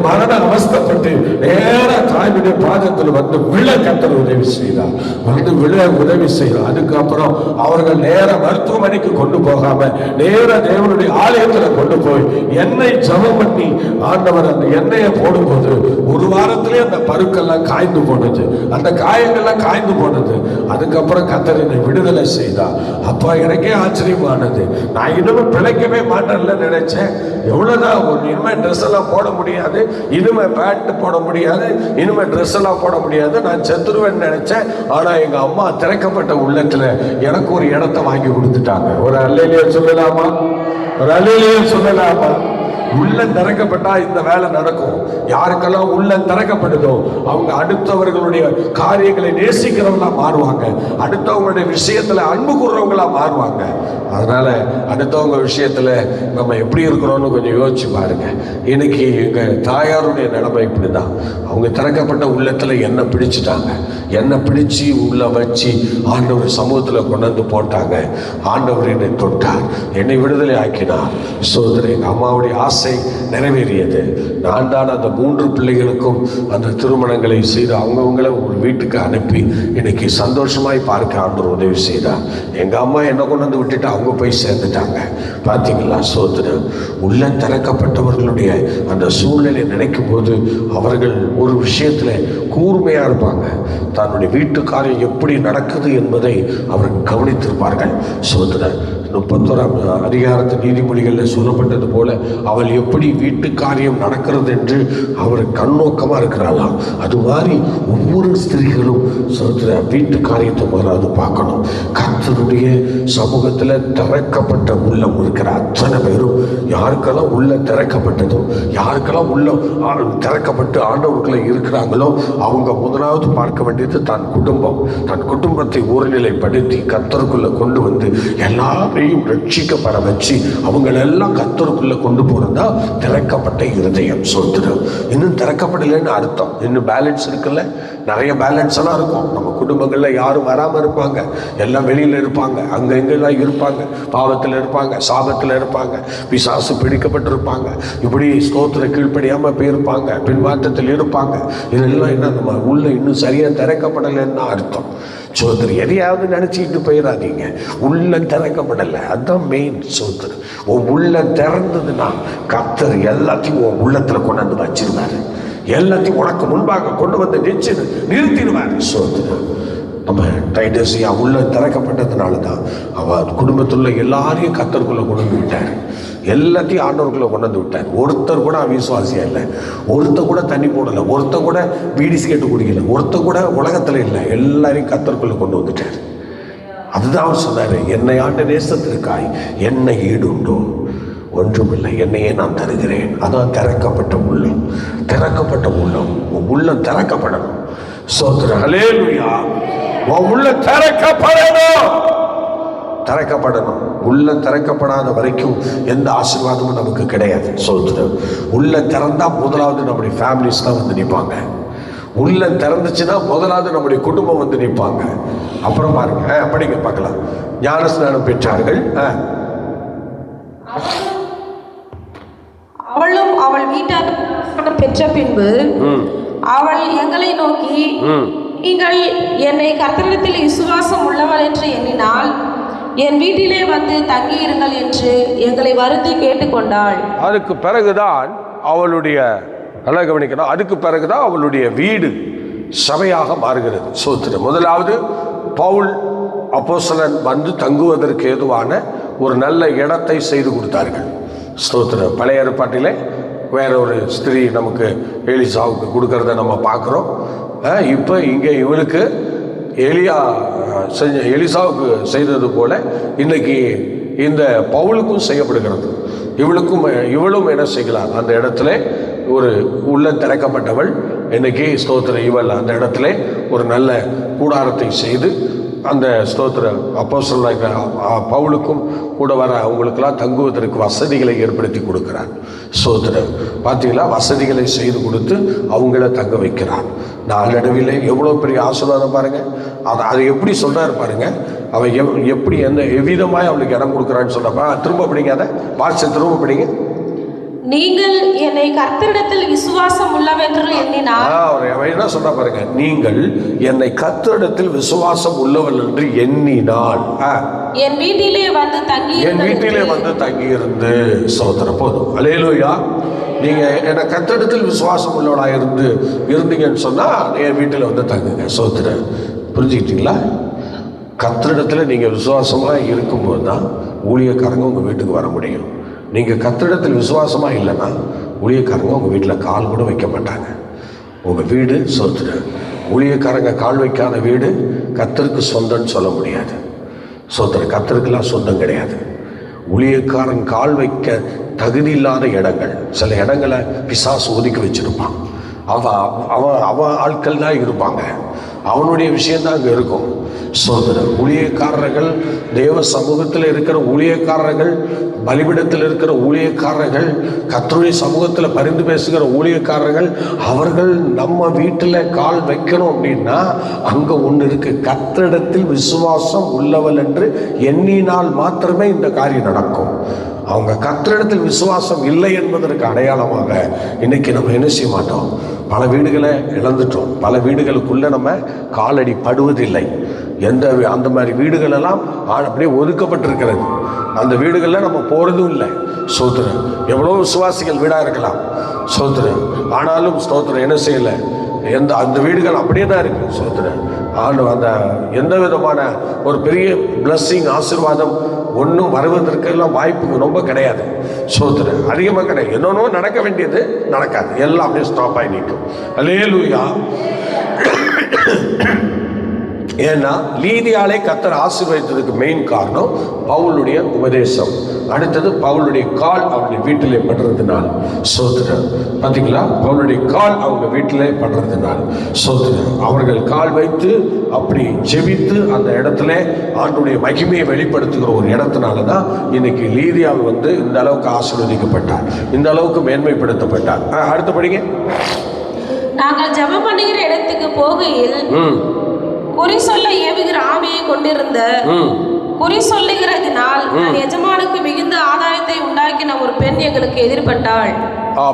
மரண அவஸ்தைப்பட்டு நேர தாயுடைய பாதத்தில் வந்து விழ கர்த்தர் உதவி செய்தார், வந்து விழ உதவி செய்தார். அதுக்கப்புறம் அவர்கள் நேர மருத்துவமனைக்கு கொண்டு போகாம நேர தேவனுடைய ஆலயத்தில் கொண்டு போய் எண்ணெய் ஜெபம் பண்ணி ஆண்டவர் அந்த எண்ணெயை போடும்போது ஒரு வாரத்திலே அந்த பருக்கெல்லாம் காய்ந்து போனது, அந்த காயங்கள்லாம் காய்ந்து போனது. அதுக்கப்புறம் கர்த்தர் என்னை விடுதலை செய்தார். அப்பா எனக்கே ஆச்சரியமானது. நான் இன்னும் பிழைக்கவே மாட்டேன்ல நினைச்சேன். எவ்வளவுதான் இனிமே ட்ரெஸ் எல்லாம் போட முடியாது, இனிமே பேண்ட் போட முடியாது, இனிமே ட்ரெஸ் எல்லாம் போட முடியாது, நான் செத்துருவேன்னு நினைச்சேன். ஆனா எங்க அம்மா திறக்கப்பட்ட உள்ளத்துல எனக்கு ஒரு இடத்தை வாங்கி கொடுத்துட்டாங்க. ஒரு அல்லேலூயா சொல்லலாமா? ஒரு அல்லேலூயா சொல்லலாமா? உள்ளம் திறக்கப்பட்டா இந்த வேலை நடக்கும். யாருக்கெல்லாம் உள்ளம் திறக்கப்படுதோ அவங்க அடுத்தவர்களுடைய காரியங்களை நேசிக்கிறவங்களா மாறுவாங்க, அடுத்தவங்களுடைய விஷயத்துல அன்பு கூறுறவங்களா மாறுவாங்க. அதனால அடுத்தவங்க விஷயத்துல நம்ம எப்படி இருக்கிறோம்னு கொஞ்சம் யோசிச்சு பாருங்க. இன்னைக்கு எங்க தாயாருடைய நிலைமை இப்படிதான். அவங்க திறக்கப்பட்ட உள்ளத்துல என்ன பிடிச்சிட்டாங்க, என்ன பிடிச்சு உள்ள வச்சு ஆண்டவர் சமூகத்துல கொண்டு வந்து போட்டாங்க. ஆண்டவர் என்னை தொட்டார், என்னை விடுதலை ஆக்கினார். சோதரி எங்க அம்மாவுடைய ஆசை நிறைவேறியது. நான் தான் அந்த 3 பிள்ளைகளுக்கும் அந்த திருமணங்களை செய்து அவங்கவுங்களை ஒரு வீட்டுக்கு அனுப்பி இன்னைக்கு சந்தோஷமாய் பார்க்க ஆண்டவர் உதவி செய்தார். எங்க அம்மா என்ன கொண்டு வந்து விட்டுட்டு அவங்க போய் சேர்ந்துட்டாங்க. பார்த்தீங்களா சோதரன், உள்ள திறக்கப்பட்டவர்களுடைய அந்த சூழ்நிலை நினைக்கும் போது அவர்கள் ஒரு விஷயத்துல கூர்மையா இருப்பாங்க. தன்னுடைய வீட்டுக்காரியம் எப்படி நடக்குது என்பதை அவர்கள் கவனித்திருப்பார்கள். சோதரன் 31ஆம் அதிகாரத்து நீதிமொழிகளில் சொல்லப்பட்டது போல அவள் எப்படி வீட்டு காரியம் நடக்கிறது என்று அவர் கண்ணோக்கமாக இருக்கிறாளாம். அது மாதிரி ஒவ்வொரு ஸ்திரீகளும் சொல்கிற வீட்டு காரியத்தை வராது பார்க்கணும். கர்த்தருடைய சமூகத்தில் திறக்கப்பட்ட உள்ளம் இருக்கிற அத்தனை பேரும் யாருக்கெல்லாம் உள்ள திறக்கப்பட்டதோ, யாருக்கெல்லாம் உள்ள திறக்கப்பட்டு ஆண்டவர்களை இருக்கிறாங்களோ அவங்க முதலாவது பார்க்க வேண்டியது தன் குடும்பம். தன் குடும்பத்தை ஒருநிலைப்படுத்தி கர்த்தருக்குள்ள கொண்டு வந்து எல்லாரும் அப்படியும் ரட்சிக்கப்பட வச்சு அவங்களெல்லாம் கர்த்தருக்குள்ள கொண்டு போறதா திறக்கப்பட்ட இருதயம். ஸ்தோத்திரம். இன்னும் திறக்கப்படலைன்னு அர்த்தம். இன்னும் பேலன்ஸ் இருக்குல்ல, நிறைய பேலன்ஸ் எல்லாம் இருக்கும். நம்ம குடும்பங்கள்ல யாரும் வராம இருப்பாங்க, எல்லாம் வெளியில இருப்பாங்க, அங்க எங்கெல்லாம் இருப்பாங்க, பாவத்தில் இருப்பாங்க, சாபத்தில் இருப்பாங்க, பிசாசு பிடிக்கப்பட்டிருப்பாங்க, இப்படி ஸ்தோத்திர கீழ்ப்படியாம போயிருப்பாங்க, பின்மாற்றத்தில் இருப்பாங்க. இதெல்லாம் என்ன, நம்ம உள்ள இன்னும் சரியா திறக்கப்படலைன்னு அர்த்தம். சோதரி எதையாவது நினைச்சிட்டு போயிடாதீங்க. உள்ள திறக்கப்படலை, அதுதான் மெயின். சோதரி உன் உள்ள திறந்ததுன்னா கர்த்தர் எல்லாத்தையும் உன் உள்ளத்துல கொண்டாந்து வச்சிருவாரு. எல்லாத்தையும் உனக்கு முன்பாக கொண்டு வந்து நிறுத்திடுவார். சோதரி நம்ம டைட்டஸியா உள்ள திறக்கப்பட்டதுனால தான் அவ குடும்பத்துள்ள எல்லாரையும் கர்த்தருக்குள்ள கொண்டு வந்து விட்டார். எல்லாத்தையும் ஆண்டவருக்குள்ள கொண்டு வந்து விட்டார். ஒருத்தர் கூட அவிசுவாசியா இல்லை, ஒருத்தர் கூட தண்ணி போடலை, ஒருத்தர் கூட பீடி சிகரெட்டு குடிக்கல, ஒருத்தர் கூட உலகத்துல இல்லை, எல்லாரையும் கர்த்தருக்குள்ள கொண்டு வந்துட்டார். அதுதான் அவர் சொன்னாரு, என்னை ஆண்ட நேசத்திற்காய் என்னை ஈடுண்டோ, ஒன்றுமில்லை, என்னையே நான் தருகிறேன். அதான் திறக்கப்பட்ட உள்ளம். திறக்கப்பட்ட உள்ளம், உள்ளம் திறக்கப்படணும். ஸ்தோத்திரம். ஹல்லேலூயா. உள்ள திறக்கப்படணும், திறக்கப்படணும். உள்ள திறக்கப்படாத வரைக்கும் எந்த ஆசீர்வாதமும் நமக்கு கிடையாது. ஸ்தோத்திரம். உள்ள திறந்தா முதலாவது நம்முடைய ஃபேமிலிஸ் தான் வந்து நிற்பாங்க. உள்ள திறந்துச்சுன்னா முதலாவது நம்முடைய குடும்பம் வந்து நிற்பாங்க. அப்புறம் பாருங்க, படிங்க பார்க்கலாம். ஞானஸ்நானம் பெற்றார்கள். அவளும் அவள் வீட்டார் பெற்ற பின்பு அவள் எங்களை நோக்கி, நீங்கள் என்னை கர்த்தரிடத்தில் விசுவாசம் உள்ளவள் என்று எண்ணினால் என் வீட்டிலே வந்து தங்கியிருங்கள் என்று எங்களை வருந்தி கேட்டுக்கொண்டாள். அதுக்கு பிறகுதான் அவளுடைய, நல்லா கவனிக்கணும், அதுக்கு பிறகுதான் அவளுடைய வீடு சபையாக மாறுகிறது. சோத்திரம். முதலாவது பவுல் அப்போஸ்தலன் வந்து தங்குவதற்கு ஏதுவான ஒரு நல்ல இடத்தை செய்து கொடுத்தார்கள். ஸ்தோத்திரம். பழைய ஏற்பாட்டிலே வேற ஒரு ஸ்திரீ நமக்கு எலிசாவுக்கு கொடுக்கறத நம்ம பார்க்குறோம். இப்போ இங்கே இவளுக்கு எலிசாவுக்கு செய்தது போல இன்னைக்கு இந்த பவுலுக்கும் செய்யப்படுகிறது. இவளும் என்ன செய்யலாம், அந்த இடத்துல ஒரு உள்ள திறக்கப்பட்டவள் இன்னைக்கு ஸ்தோத்திர இவள் அந்த இடத்துல ஒரு நல்ல கூடாரத்தை செய்து அந்த ஸ்தோத்திர அப்போஸ்தலனாகிய பவுலுக்கும் கூட வர அவங்களுக்கெல்லாம் தங்குவதற்கு வசதிகளை ஏற்படுத்தி கொடுக்கிறார். ஸ்தோத்திரம். பார்த்தீங்களா, வசதிகளை செய்து கொடுத்து அவங்கள தங்க வைக்கிறார். நாளடைவில் எவ்வளோ பெரிய ஆசீர்வாதம் பாருங்க. அதை எப்படி சொல்றாரு பாருங்க. அவன் எப்படி எந்த எவ்விதமாய் அவளுக்கு இடம் கொடுக்குறான்னு சொன்னப்ப திரும்ப படிங்க, அதை வாட்சி திரும்ப படிங்க. நீங்கள் என்னை கர்த்தரிடத்தில் விசுவாசம் உள்ளவென்று எண்ணினால், அவர் என்ன சொன்னா பாருங்க, நீங்கள் என்னை கர்த்தரிடத்தில் விசுவாசம் உள்ளவள் என்று எண்ணினால் என் வீட்டிலே வந்து தங்கி இருந்து சோதர போதும். அல்லேலூயா. நீங்க என்ன கர்த்தரிடத்தில் விசுவாசம் உள்ளவளா இருந்தீங்கன்னு சொன்னா என் வீட்டில் வந்து தங்குங்க. சோதர. புரிஞ்சுக்கிட்டீங்களா? கர்த்தரிடத்துல நீங்க விசுவாசமா இருக்கும்போது தான் ஊழியக்காரங்க உங்க வீட்டுக்கு வர முடியும். நீங்கள் கர்த்தரிடத்தில் விசுவாசமாக இல்லைன்னா ஊழியக்காரங்க உங்கள் வீட்டில் கால் கூட வைக்க மாட்டாங்க. உங்கள் வீடு சொத்து. ஊழியக்காரங்க கால் வைக்காத வீடு கர்த்தருக்கு சொந்தம்னு சொல்ல முடியாது. சொத்து கர்த்தருக்கெல்லாம் சொந்தம் கிடையாது. ஊழியக்காரன் கால் வைக்க தகுதி இல்லாத இடங்கள், சில இடங்களை பிசாசு ஒதுக்கி வச்சிருப்பான். அவன் ஆட்கள் தான் இருப்பாங்க, அவனுடைய விஷயந்தான் அங்கே இருக்கும். சோதரர். ஊழியக்காரர்கள், தேவ சமூகத்தில் இருக்கிற ஊழியக்காரர்கள், பலிபிடத்தில் இருக்கிற ஊழியக்காரர்கள், கர்த்தருடைய சமூகத்தில் பரிந்து பேசுகிற ஊழியக்காரர்கள், அவர்கள் நம்ம வீட்டில் கால் வைக்கணும் அப்படின்னா அங்கே ஒன்று இருக்கு, கர்த்தரிடத்தில் விசுவாசம் உள்ளவள் என்று எண்ணினால் மாத்திரமே இந்த காரியம் நடக்கும். அவங்க கர்த்தரிடத்தில் விசுவாசம் இல்லை என்பதற்கு அடையாளமாக இன்னைக்கு நம்ம என்ன செய்ய மாட்டோம், பல வீடுகளை இழந்துட்டோம். பல வீடுகளுக்குள்ள நம்ம காலடி படுவதில்லை. அந்த மாதிரி வீடுகளெல்லாம் அப்படியே ஒதுக்கப்பட்டிருக்கிறது. அந்த வீடுகளில் நம்ம போகிறதும் இல்லை. ஸ்தோத்திரம். எவ்வளோ விசுவாசிகள் வீடாக இருக்கலாம். ஸ்தோத்திரம். ஆனாலும் ஸ்தோத்திரம் என்ன செய்யலை, அந்த வீடுகள் அப்படியே தான் இருக்கு. ஸ்தோத்திரம். அந்த எந்த விதமான ஒரு பெரிய பிளஸ்ஸிங் ஆசீர்வாதம் ஒன்றும் வருவதற்கெல்லாம் வாய்ப்பு ரொம்ப கிடையாது. ஸ்தோத்திரம். அதிகமாக கிடையாது. என்னென்னோ நடக்க வேண்டியது நடக்காது, எல்லாம் அப்படியே ஸ்டாப் ஆகி நிற்கும். அல்லேலூயா. ஏன்னா லீதியாலே கர்த்தர் ஆசீர்வதித்ததுக்கு மெயின் காரணம் பவுலுடைய உபதேசம். அடுத்தது பவுலுடைய கால் அவருடைய வீட்டிலே படுறதுனால் சோத்திரம். பார்த்தீங்களா, பவுலுடைய கால் அவங்க வீட்டிலே படுறதுனால் சோத்திரம். அவர்கள் கால் வைத்து அப்படி ஜெபித்து அந்த இடத்துல ஆண்டுடைய மகிமையை வெளிப்படுத்துகிற ஒரு இடத்தினால தான் இன்னைக்கு லீதியால் இந்த அளவுக்கு ஆசீர்வதிக்கப்பட்டார், இந்த அளவுக்கு மேன்மைப்படுத்தப்பட்டார். அடுத்து படிங்க. நாங்கள் ஜெபம் பண்ணுகிற இடத்துக்கு போகையில் குறி சொல்ல ஏவுகிற ஆவியை கொண்டிருந்த குறி சொல்லுகிறதினால் எஜமானுக்கு மிகுந்த ஆதாயத்தை உண்டாக்கின ஒரு பெண் எங்களுக்கு எதிர்பட்டாள்.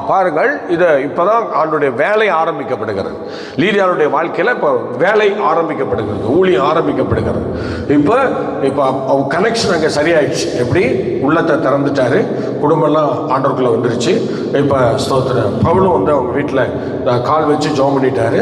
பாருங்கள், இது இப்பதான் ஆண்டுடைய வேலை ஆரம்பிக்கப்படுகிறது. லீதியாளுடைய வாழ்க்கையில இப்போ வேலை ஆரம்பிக்கப்படுகிறது, ஊழியம் ஆரம்பிக்கப்படுகிறது. இப்போ கனெக்ஷன் அங்கே சரியாயிடுச்சு. எப்படி உள்ளத்தை திறந்துட்டாரு, குடும்பம்லாம் ஆண்டவருக்குள்ள வந்துருச்சு. இப்போ ஸ்தோத்திரம். பவுலும் அவங்க வீட்டில் கால் வச்சு ஜெபம் பண்ணிட்டாரு,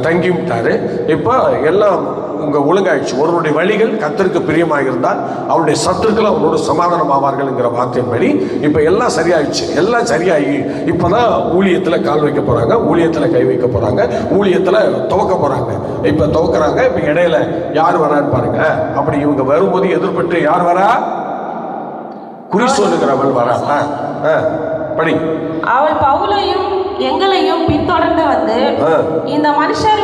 தங்கிவிட்டாரு. இப்போ எல்லாம் உங்க ஒழுங்காயிடுச்சு. ஒருவருடைய வழிகள் கர்த்தருக்கு பிரியமாக இருந்தால் அவருடைய சத்துருக்கள் அவரோட சமாதானம் ஆவார்கள்ங்கிற வார்த்தையின்படி இப்போ எல்லாம் சரியாயிடுச்சு. எல்லாம் சரியாகி இப்போதான் ஊழியத்தில் கால் வைக்க போறாங்க, ஊழியத்தில் கை வைக்க போறாங்க, ஊழியத்தில் துவக்க போறாங்க. இப்போ துவக்கிறாங்க. இப்போ இடையில யார் வரான்னு பாருங்க. அப்படி இவங்க வரும்போது எதிர்பட்டு யார் வரா? குறி சொல்லுகிறவள் வரா. படி. அவள் பவுலையும் எங்களையும் பின்தொடர்ந்து வந்து, இந்த மனுஷர்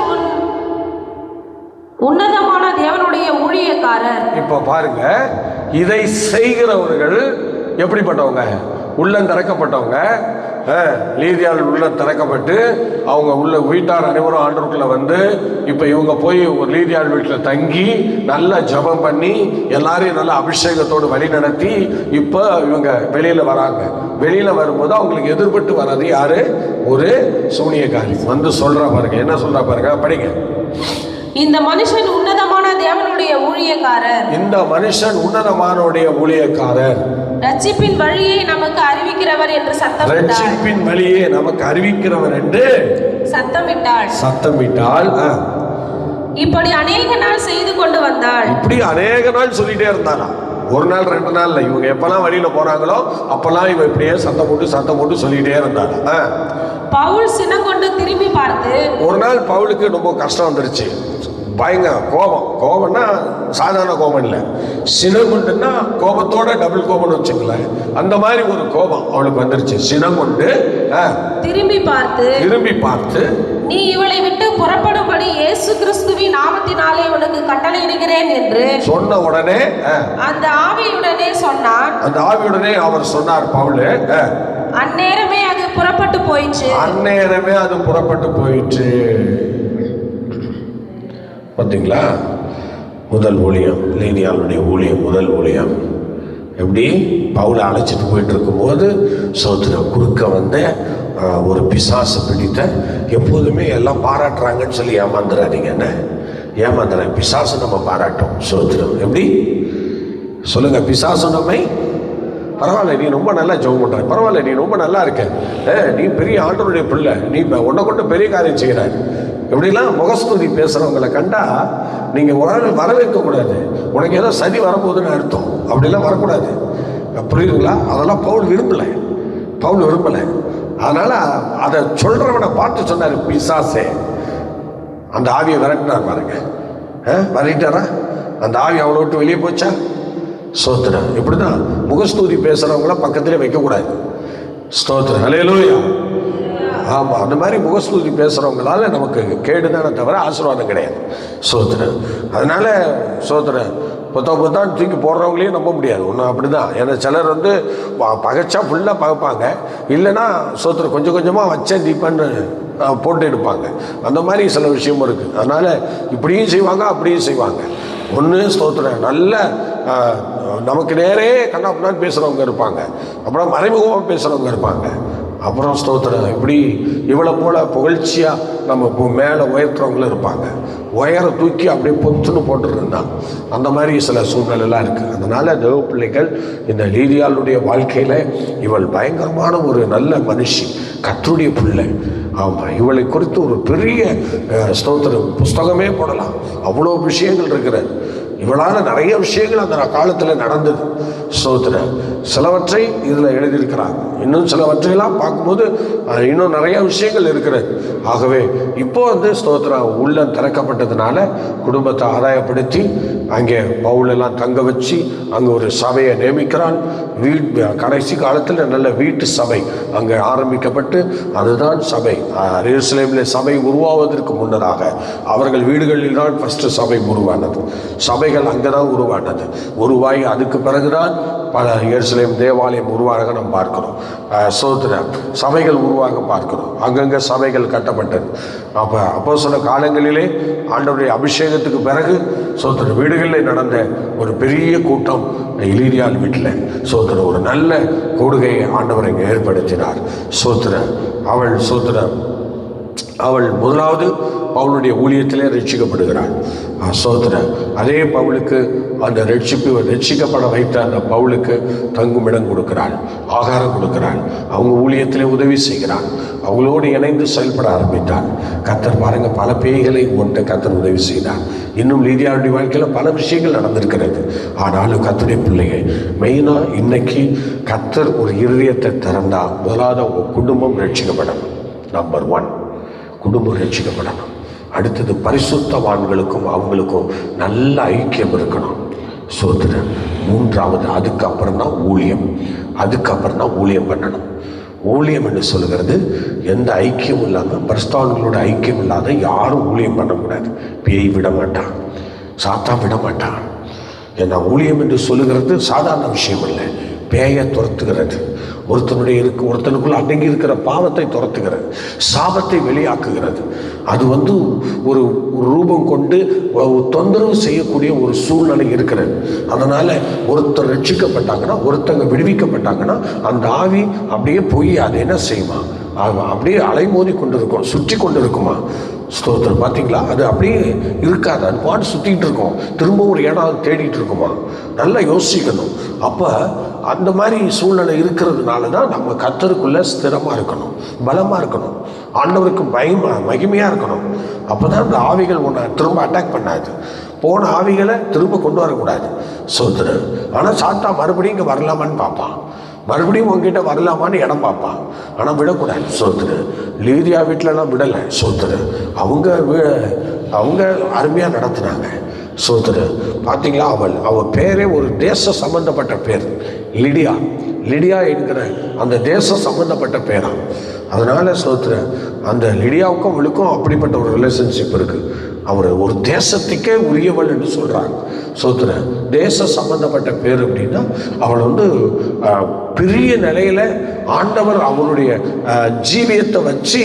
உன்னதமான தேவனுடைய ஊழியக்காரர். இப்ப பாருங்க, இதை செய்கிறவர்கள் எப்படிப்பட்டவங்க? உள்ளம் திறக்கப்பட்டவங்க. லீதியால் உள்ளம் திறக்கப்பட்டு அவங்க உள்ள வீட்டார் அனைவரும் ஆண்டவருக்குள்ள இப்போ இவங்க போய் ஒரு லீதியால் வீட்டில் தங்கி நல்லா ஜெபம் பண்ணி எல்லாரையும் நல்ல அபிஷேகத்தோடு வழி நடத்தி இப்போ இவங்க வெளியில் வராங்க. வெளியில் வரும்போது அவங்களுக்கு எதிர்பட்டு வர்றது யாரு? ஒரு சூனியக்காரி சொல்றா பாருங்க. என்ன சொல்றா பாருங்க, படிங்க. இந்த மனுஷன் உன்னதமான தேவனுடைய ஊழியக்காரர். இந்த மனுஷன் உன்னதமானுடைய ஊழியக்காரர், ரட்சிப்பின் வழியை நமக்கு அறிவிக்கிறவர் என்று சத்தமிட்டாள். ரட்சிப்பின் வழியை நமக்கு அறிவிக்கிறவர் என்று சத்தமிட்டாள். இப்படி அநேக நாள் செய்து கொண்டு வந்தாள். இப்படி அநேக நாள் சொல்லிட்டே இருந்தாளா? ஒரு நாள் 2 நாள் இல்லை. இவங்க எப்பெல்லாம் வழியில போறாங்களோ அப்பெல்லாம் இவ இப்படியே சத்தம் போட்டு சொல்லிட்டே இருந்தாளா? பவுல் சினங்கொண்டு திரும்பி பார்த்து, ஒரு நாள் பவுலுக்கு ரொம்ப கஷ்டம் வந்துருச்சு. பயங்கர கோபம்னா சாதாரண கோபம் இல்லை, சினங்கொண்டுன்னா கோபத்தோட டபுள் கோபம்னு வச்சுங்களேன். அந்த மாதிரி ஒரு கோபம் அவளுக்கு வந்துருச்சு. சினங்கொண்டு திரும்பி பார்த்து நீ இவளை விட்டு புறப்படும்படி இயேசு கிறிஸ்துவின் நாமத்தினாலே உனக்கு கட்டளையிடுகிறேன் என்று சொன்ன உடனே அந்த ஆவியுடனே சொன்னார். அந்த ஆவியுடனே அவர் சொன்னார் பவுலு. அந்நேரமே அது புறப்பட்டு போயிற்று. பார்த்தீங்களா? முதல் ஊழியம், லீதியாளுடைய ஊழியம், முதல் ஊழியம். எப்படி பவுலை அழைச்சிட்டு போயிட்டு இருக்கும்போது சோத்திரம் குறுக்க ஒரு பிசாசு பிடித்த, எப்போதுமே எல்லாம் பாராட்டுறாங்கன்னு சொல்லி ஏமாந்துடாதீங்க. என்ன ஏமாந்துறாங்க? பிசாசு நம்ம பாராட்டும். சோத்திரம். எப்படி சொல்லுங்க? பிசாசு நம்மை பரவாயில்ல, நீ ரொம்ப நல்லா ஜெபம் பண்ற, பரவாயில்ல, நீ ரொம்ப நல்லா இருக்க, நீ பெரிய ஆண்டவருடைய பிள்ளை, நீ உன்னை கொண்டு பெரிய காரியம் செய்கிறார், இப்படிலாம் முகஸ்துதி பேசுகிறவங்களை கண்டா நீங்கள் உடனே வரவேற்கக்கூடாது. உனக்கு ஏதோ சதி வரப்போகுதுன்னு அர்த்தம். அப்படிலாம் வரக்கூடாது. புரியுதுங்களா? அதெல்லாம் பவுல் விரும்பலை. அதனால் அதை சொல்கிறவனை பார்த்து சொன்னார், பிசாசே. அந்த ஆவியை விரட்டினார் பாருங்க. விரட்டிட்டாரா? அந்த ஆவி அவளை விட்டு வெளியே போச்சா? ஸ்தோத்திரம். இப்படிதான் முகஸ்தூதி பேசுகிறவங்கள பக்கத்திலே வைக்கக்கூடாது. ஸ்தோத்திரம். ஹல்லேலூயா. ஆமாம், அந்த மாதிரி முகஸ்துதி பேசுகிறவங்களால நமக்கு கேடுதானே தவிர ஆசீர்வாதம் கிடையாது. சோத்திரம். அதனால் சோத்திரம் பொத்தான் தூக்கி போடுறவங்களையும் நம்ப முடியாது. ஒன்றும் அப்படி தான். ஏன்னா சிலர் பகைச்சா ஃபுல்லாக பகைப்பாங்க, இல்லைன்னா சோத்திரம் கொஞ்சம் கொஞ்சமாக வச்சேன் தீப்பன்னு போட்டு எடுப்பாங்க. அந்த மாதிரி சில விஷயமும் இருக்குது. அதனால் இப்படியும் செய்வாங்க, அப்படியும் செய்வாங்க. ஒன்று ஸ்தோத்திரம் நல்ல நமக்கு நேரே கண்ணாப்புனான்னு பேசுகிறவங்க இருப்பாங்க, அப்புறம் மறைமுகமாக பேசுகிறவங்க இருப்பாங்க, அப்புறம் ஸ்தோத்திரம் இப்படி இவளை போல் புகழ்ச்சியாக நம்ம மேலே உயர்த்துறவங்களும் இருப்பாங்க. உயர தூக்கி அப்படியே பொத்துன்னு போட்டுருந்தான். அந்த மாதிரி சில சூழ்நிலைலாம் இருக்குது. அதனால் தேவ பிள்ளைகள், இந்த லீதியாளுடைய வாழ்க்கையில் இவள் பயங்கரமான ஒரு நல்ல மனுஷி, கர்த்தருடைய பிள்ளை. ஆமாம், இவளை குறித்து ஒரு பெரிய ஸ்தோத்திரம் புஸ்தகமே போடலாம். அவ்வளோ விஷயங்கள் இருக்கிறது. இவளால் நிறைய விஷயங்கள் அந்த காலத்தில் நடந்தது. ஸ்தோத்திரம். சிலவற்றை இதில் எழுதியிருக்கிறாங்க. இன்னும் சிலவற்றையெல்லாம் பார்க்கும்போது இன்னும் நிறைய விஷயங்கள் இருக்கிறது. ஆகவே இப்போ ஸ்தோத்திரம் உள்ளம் திறக்கப்பட்டதுனால குடும்பத்தை ஆதாயப்படுத்தி அங்கே பவுலெல்லாம் தங்க வச்சு அங்கே ஒரு சபையை நியமிக்கிறான். கடைசி காலத்தில் நல்ல வீட்டு சபை அங்கே ஆரம்பிக்கப்பட்டு அதுதான் சபை. எருசலேமில் சபை உருவாவதற்கு முன்னதாக அவர்கள் வீடுகளில் தான் ஃபஸ்ட்டு சபை உருவானது. சபைகள் அங்கே தான் உருவானது. உருவாகி அதுக்கு பிறகுதான் பல எருசலேம் தேவாலயம் உருவாக நாம் பார்க்கிறோம். ஸ்தோத்திரம். சபைகள் உருவாக பார்க்கிறோம். அங்கங்கே சபைகள் கட்டப்பட்டது. அப்போ சில காலங்களிலே ஆண்டவருடைய அபிஷேகத்துக்கு பிறகு ஸ்தோத்திரம் வீடுகளில் நடந்த ஒரு பெரிய கூட்டம் லீதியாள் வீட்டில் ஸ்தோத்திரம் ஒரு நல்ல கூடுகையை ஆண்டவர் இங்கே ஏற்படுத்தினார். ஸ்தோத்திரம். அவள் முதலாவது பவுலுடைய ஊழியத்திலே ரட்சிக்கப்படுகிறாள். ஸ்தோத்திரம். அதே பவுலுக்கு அந்த ரட்சிக்கப்பட வைத்த அந்த பவுலுக்கு தங்குமிடம் கொடுக்கிறாள், ஆகாரம் கொடுக்கிறாள், அவங்க ஊழியத்திலே உதவி செய்கிறாள், அவங்களோடு இணைந்து செயல்பட ஆரம்பித்தாள். கர்த்தர் பாருங்க, பல பேய்களை ஒன்றை கர்த்தர் உதவி செய்தார். இன்னும் லீதியாளுடைய வாழ்க்கையில் பல விஷயங்கள் நடந்திருக்கிறது. ஆனாலும் கர்த்தருடைய பிள்ளையை மெயினாக இன்னைக்கு கர்த்தர் ஒரு இருதயத்தை திறந்தா முதலாவது அவங்க குடும்பம் ரட்சிக்கப்படணும். நம்பர் 1, குடும்பம் ரட்சிக்கப்படணும். அடுத்தது பரிசுத்தவான்களுக்கும் அவங்களுக்கும் நல்ல ஐக்கியம் இருக்கணும். ஸ்தோத்திரம். மூன்றாவது அதுக்கப்புறம் தான் ஊழியம். அதுக்கப்புறம் தான் ஊழியம் பண்ணணும். ஊழியம் என்று சொல்லுகிறது எந்த ஐக்கியம் இல்லாமல் பரிசுத்தவான்களோட ஐக்கியம் இல்லாத யாரும் ஊழியம் பண்ணக்கூடாது. பேய் விட மாட்டான், சாத்தான் விட மாட்டான். ஏன்னா ஊழியம் என்று சொல்லுகிறது சாதாரண விஷயம் இல்லை. பேயை துரத்துகிறது, ஒருத்தனுக்குள்ள அடங்கி இருக்கிற பாவத்தை துரத்துகிறது, சாபத்தை வெளியாக்குகிறது. அது ஒரு ரூபம் கொண்டு தொந்தரவு செய்யக்கூடிய ஒரு சூழ்நிலை இருக்கிறது. அதனால ஒருத்தர் ரட்சிக்கப்பட்டாங்கன்னா, ஒருத்தங்க விடுவிக்கப்பட்டாங்கன்னா அந்த ஆவி அப்படியே போய் அது என்ன செய்யுமா, அப்படியே அலைமோதி கொண்டு இருக்கும், சுற்றி கொண்டு இருக்குமா. ஸ்தோத்திரம். பார்த்தீங்களா, அது அப்படியே இருக்காது, அது பாட்டு சுற்றிக்கிட்டு இருக்கோம், திரும்ப ஒரு இடம் தேடிட்டு இருக்குமா. நல்லா யோசிக்கணும். அப்போ அந்த மாதிரி சூழ்நிலை இருக்கிறதுனால தான் நம்ம கர்த்தருக்குள்ளே ஸ்திரமாக இருக்கணும், பலமாக இருக்கணும், ஆண்டவருக்கு மகிமையாக இருக்கணும். அப்போ தான் அந்த ஆவிகள் ஒன்று திரும்ப அட்டாக் பண்ணாது. போன ஆவிகளை திரும்ப கொண்டு வரக்கூடாது. ஸ்தோத்திரம். ஆனால் சாத்தா மறுபடியும் இங்கே வரலாமான்னு பார்ப்பான், மறுபடியும் உங்ககிட்ட வரலாமான்னு இடம் பார்ப்பான். ஆனால் விடக்கூடாது. ஸ்தோத்திரம். லீதியா வீட்டிலலாம் விடலை. ஸ்தோத்திரம். அவங்க அருமையாக நடத்துனாங்க. ஸ்தோத்திரம். பார்த்தீங்களா, அவள் பேரே ஒரு தேச சம்பந்தப்பட்ட பேர், லிடியா என்கிற அந்த தேசம் சம்பந்தப்பட்ட பேரா. அதனால ஸ்தோத்திரம், அந்த லிடியாவுக்கும் அவளுக்கும் அப்படிப்பட்ட ஒரு ரிலேஷன்ஷிப் இருக்கு. அவர் ஒரு தேசத்துக்கே உரியவள் என்று சொல்றாங்க. ஸ்தோத்திரம். தேச சம்பந்தப்பட்ட பேர் அப்படின்னா அவள் பெரிய நிலையில ஆண்டவர் அவருடைய ஜீவியத்தை வச்சு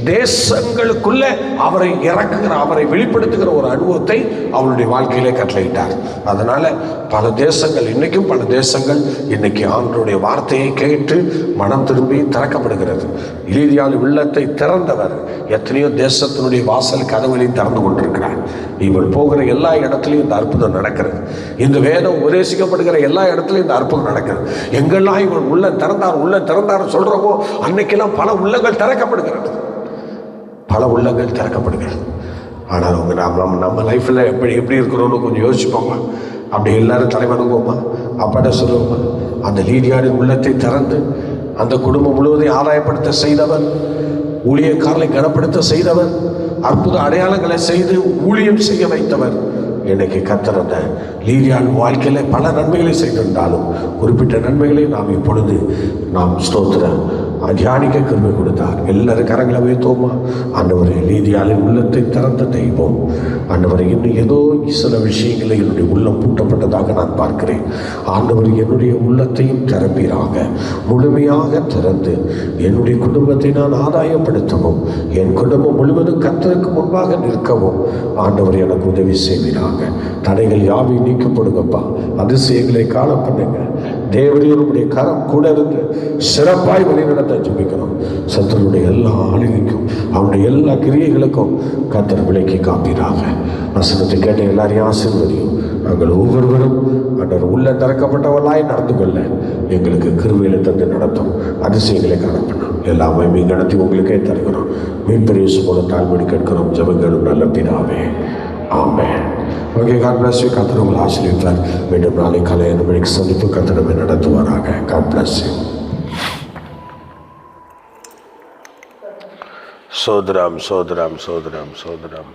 தேசங்களுக்குள்ள அவரை இறக்குகிற, அவரை வெளிப்படுத்துகிற ஒரு அனுபவத்தை அவளுடைய வாழ்க்கையிலே கட்டளையிட்டார். அதனால பல தேசங்கள் இன்னைக்கு ஆண்டவருடைய வார்த்தையை கேட்டு மனம் திரும்பி திறக்கப்படுகிறது. லீதியாள் உள்ளத்தை திறந்தவர் எத்தனையோ தேசத்தினுடைய வாசல் கதவுகளையும் திறந்து கொண்டிருக்கிறார். இவள் போகிற எல்லா இடத்துலையும் இந்த அற்புதம் நடக்கிறது. இந்த வேதம் உபதேசிக்கப்படுகிற எல்லா இடத்துலையும் இந்த அற்புதம் நடக்கிறது. எங்கெல்லாம் இவள் உள்ள திறந்தார் சொல்றோமோ அன்னைக்கெல்லாம் பல உள்ளங்கள் திறக்கப்படுகிறது, பல உள்ளங்கள் திறக்கப்படுகிறது. ஆனால் நம்ம லைஃப்பில் எப்படி இருக்கிறோன்னு கொஞ்சம் யோசிப்போமா? அப்படி எல்லாரும் தலைவணங்குவோமா? அப்பாட்ட சொல்லுவோமா? அந்த லீதியாளின் உள்ளத்தை திறந்து அந்த குடும்பம் முழுவதையும் ஆதாயப்படுத்த செய்தவர், ஊழியக்காரரை கனப்படுத்த செய்தவர், அற்புத அடையாளங்களை செய்து ஊழியம் செய்ய வைத்தவர். இன்னைக்கு கர்த்தர் அந்த லீதியாள் வாழ்க்கையில் பல நன்மைகளை செய்திருந்தாலும் குறிப்பிட்ட நன்மைகளை நாம் இப்பொழுது ஸ்தோத்திரம் தியானிக்க கிருபை கொடுத்தார். எல்லாரும் கரங்களை வைத்தோமா? ஆண்டவரே, லீதியாளின் உள்ளத்தை திறந்த தெய்வம், ஆண்டவரை இன்னும் ஏதோ சில விஷயங்களை என்னுடைய உள்ளம் பூட்டப்பட்டதாக நான் பார்க்கிறேன். ஆண்டவர் என்னுடைய உள்ளத்தையும் திறப்பீராக, முழுமையாக திறந்து என்னுடைய குடும்பத்தை நான் ஆதாயப்படுத்தவும், என் குடும்பம் முழுவதும் கர்த்தருக்கு முன்பாக நிற்கவும் ஆண்டவர் எனக்கு உதவி செய்வீராக. தடைகள் யாவையும் நீக்கப்படுங்கப்பா, அதிசயங்களை காண பண்ணுங்க. தேவனுடைய கரம் கூட இருந்து சிறப்பாய் வழிநடத்த ஜெபிக்கிறோம். சத்துருடைய எல்லா ஆளுகைக்கும் அவனுடைய எல்லா கிரியைகளுக்கும் கர்த்தர் விலக்கி காப்பீராக. வசனத்தை கேட்ட எல்லாரையும் ஆசீர்வதியும். நாங்கள் ஒவ்வொருவரும் ஆண்டவர் உள்ள திறக்கப்பட்டவர்களாய் நடந்து கொள்ள எங்களுக்கு கிருபையில தந்து நடத்தும். அதிசயங்களை காணப்படும். எல்லா மகிமையும் நடத்தி உங்களுக்கே தருகிறோம். மீன்பெரிய சுமூல தாழ்மொழி கேட்கிறோம். ஜெபங்களும் நல்ல பிதாவே. ஆமென். Okay, God bless you. கர்த்தர் உங்களை ஆசீர்வதிப்பார். மீண்டும் நாளை காலை 8 மணிக்கு சந்திப்பு கர்த்தர் நடத்துவாராக. God bless you. சோதரம் சோதரம் சோதரம் சோதரம்.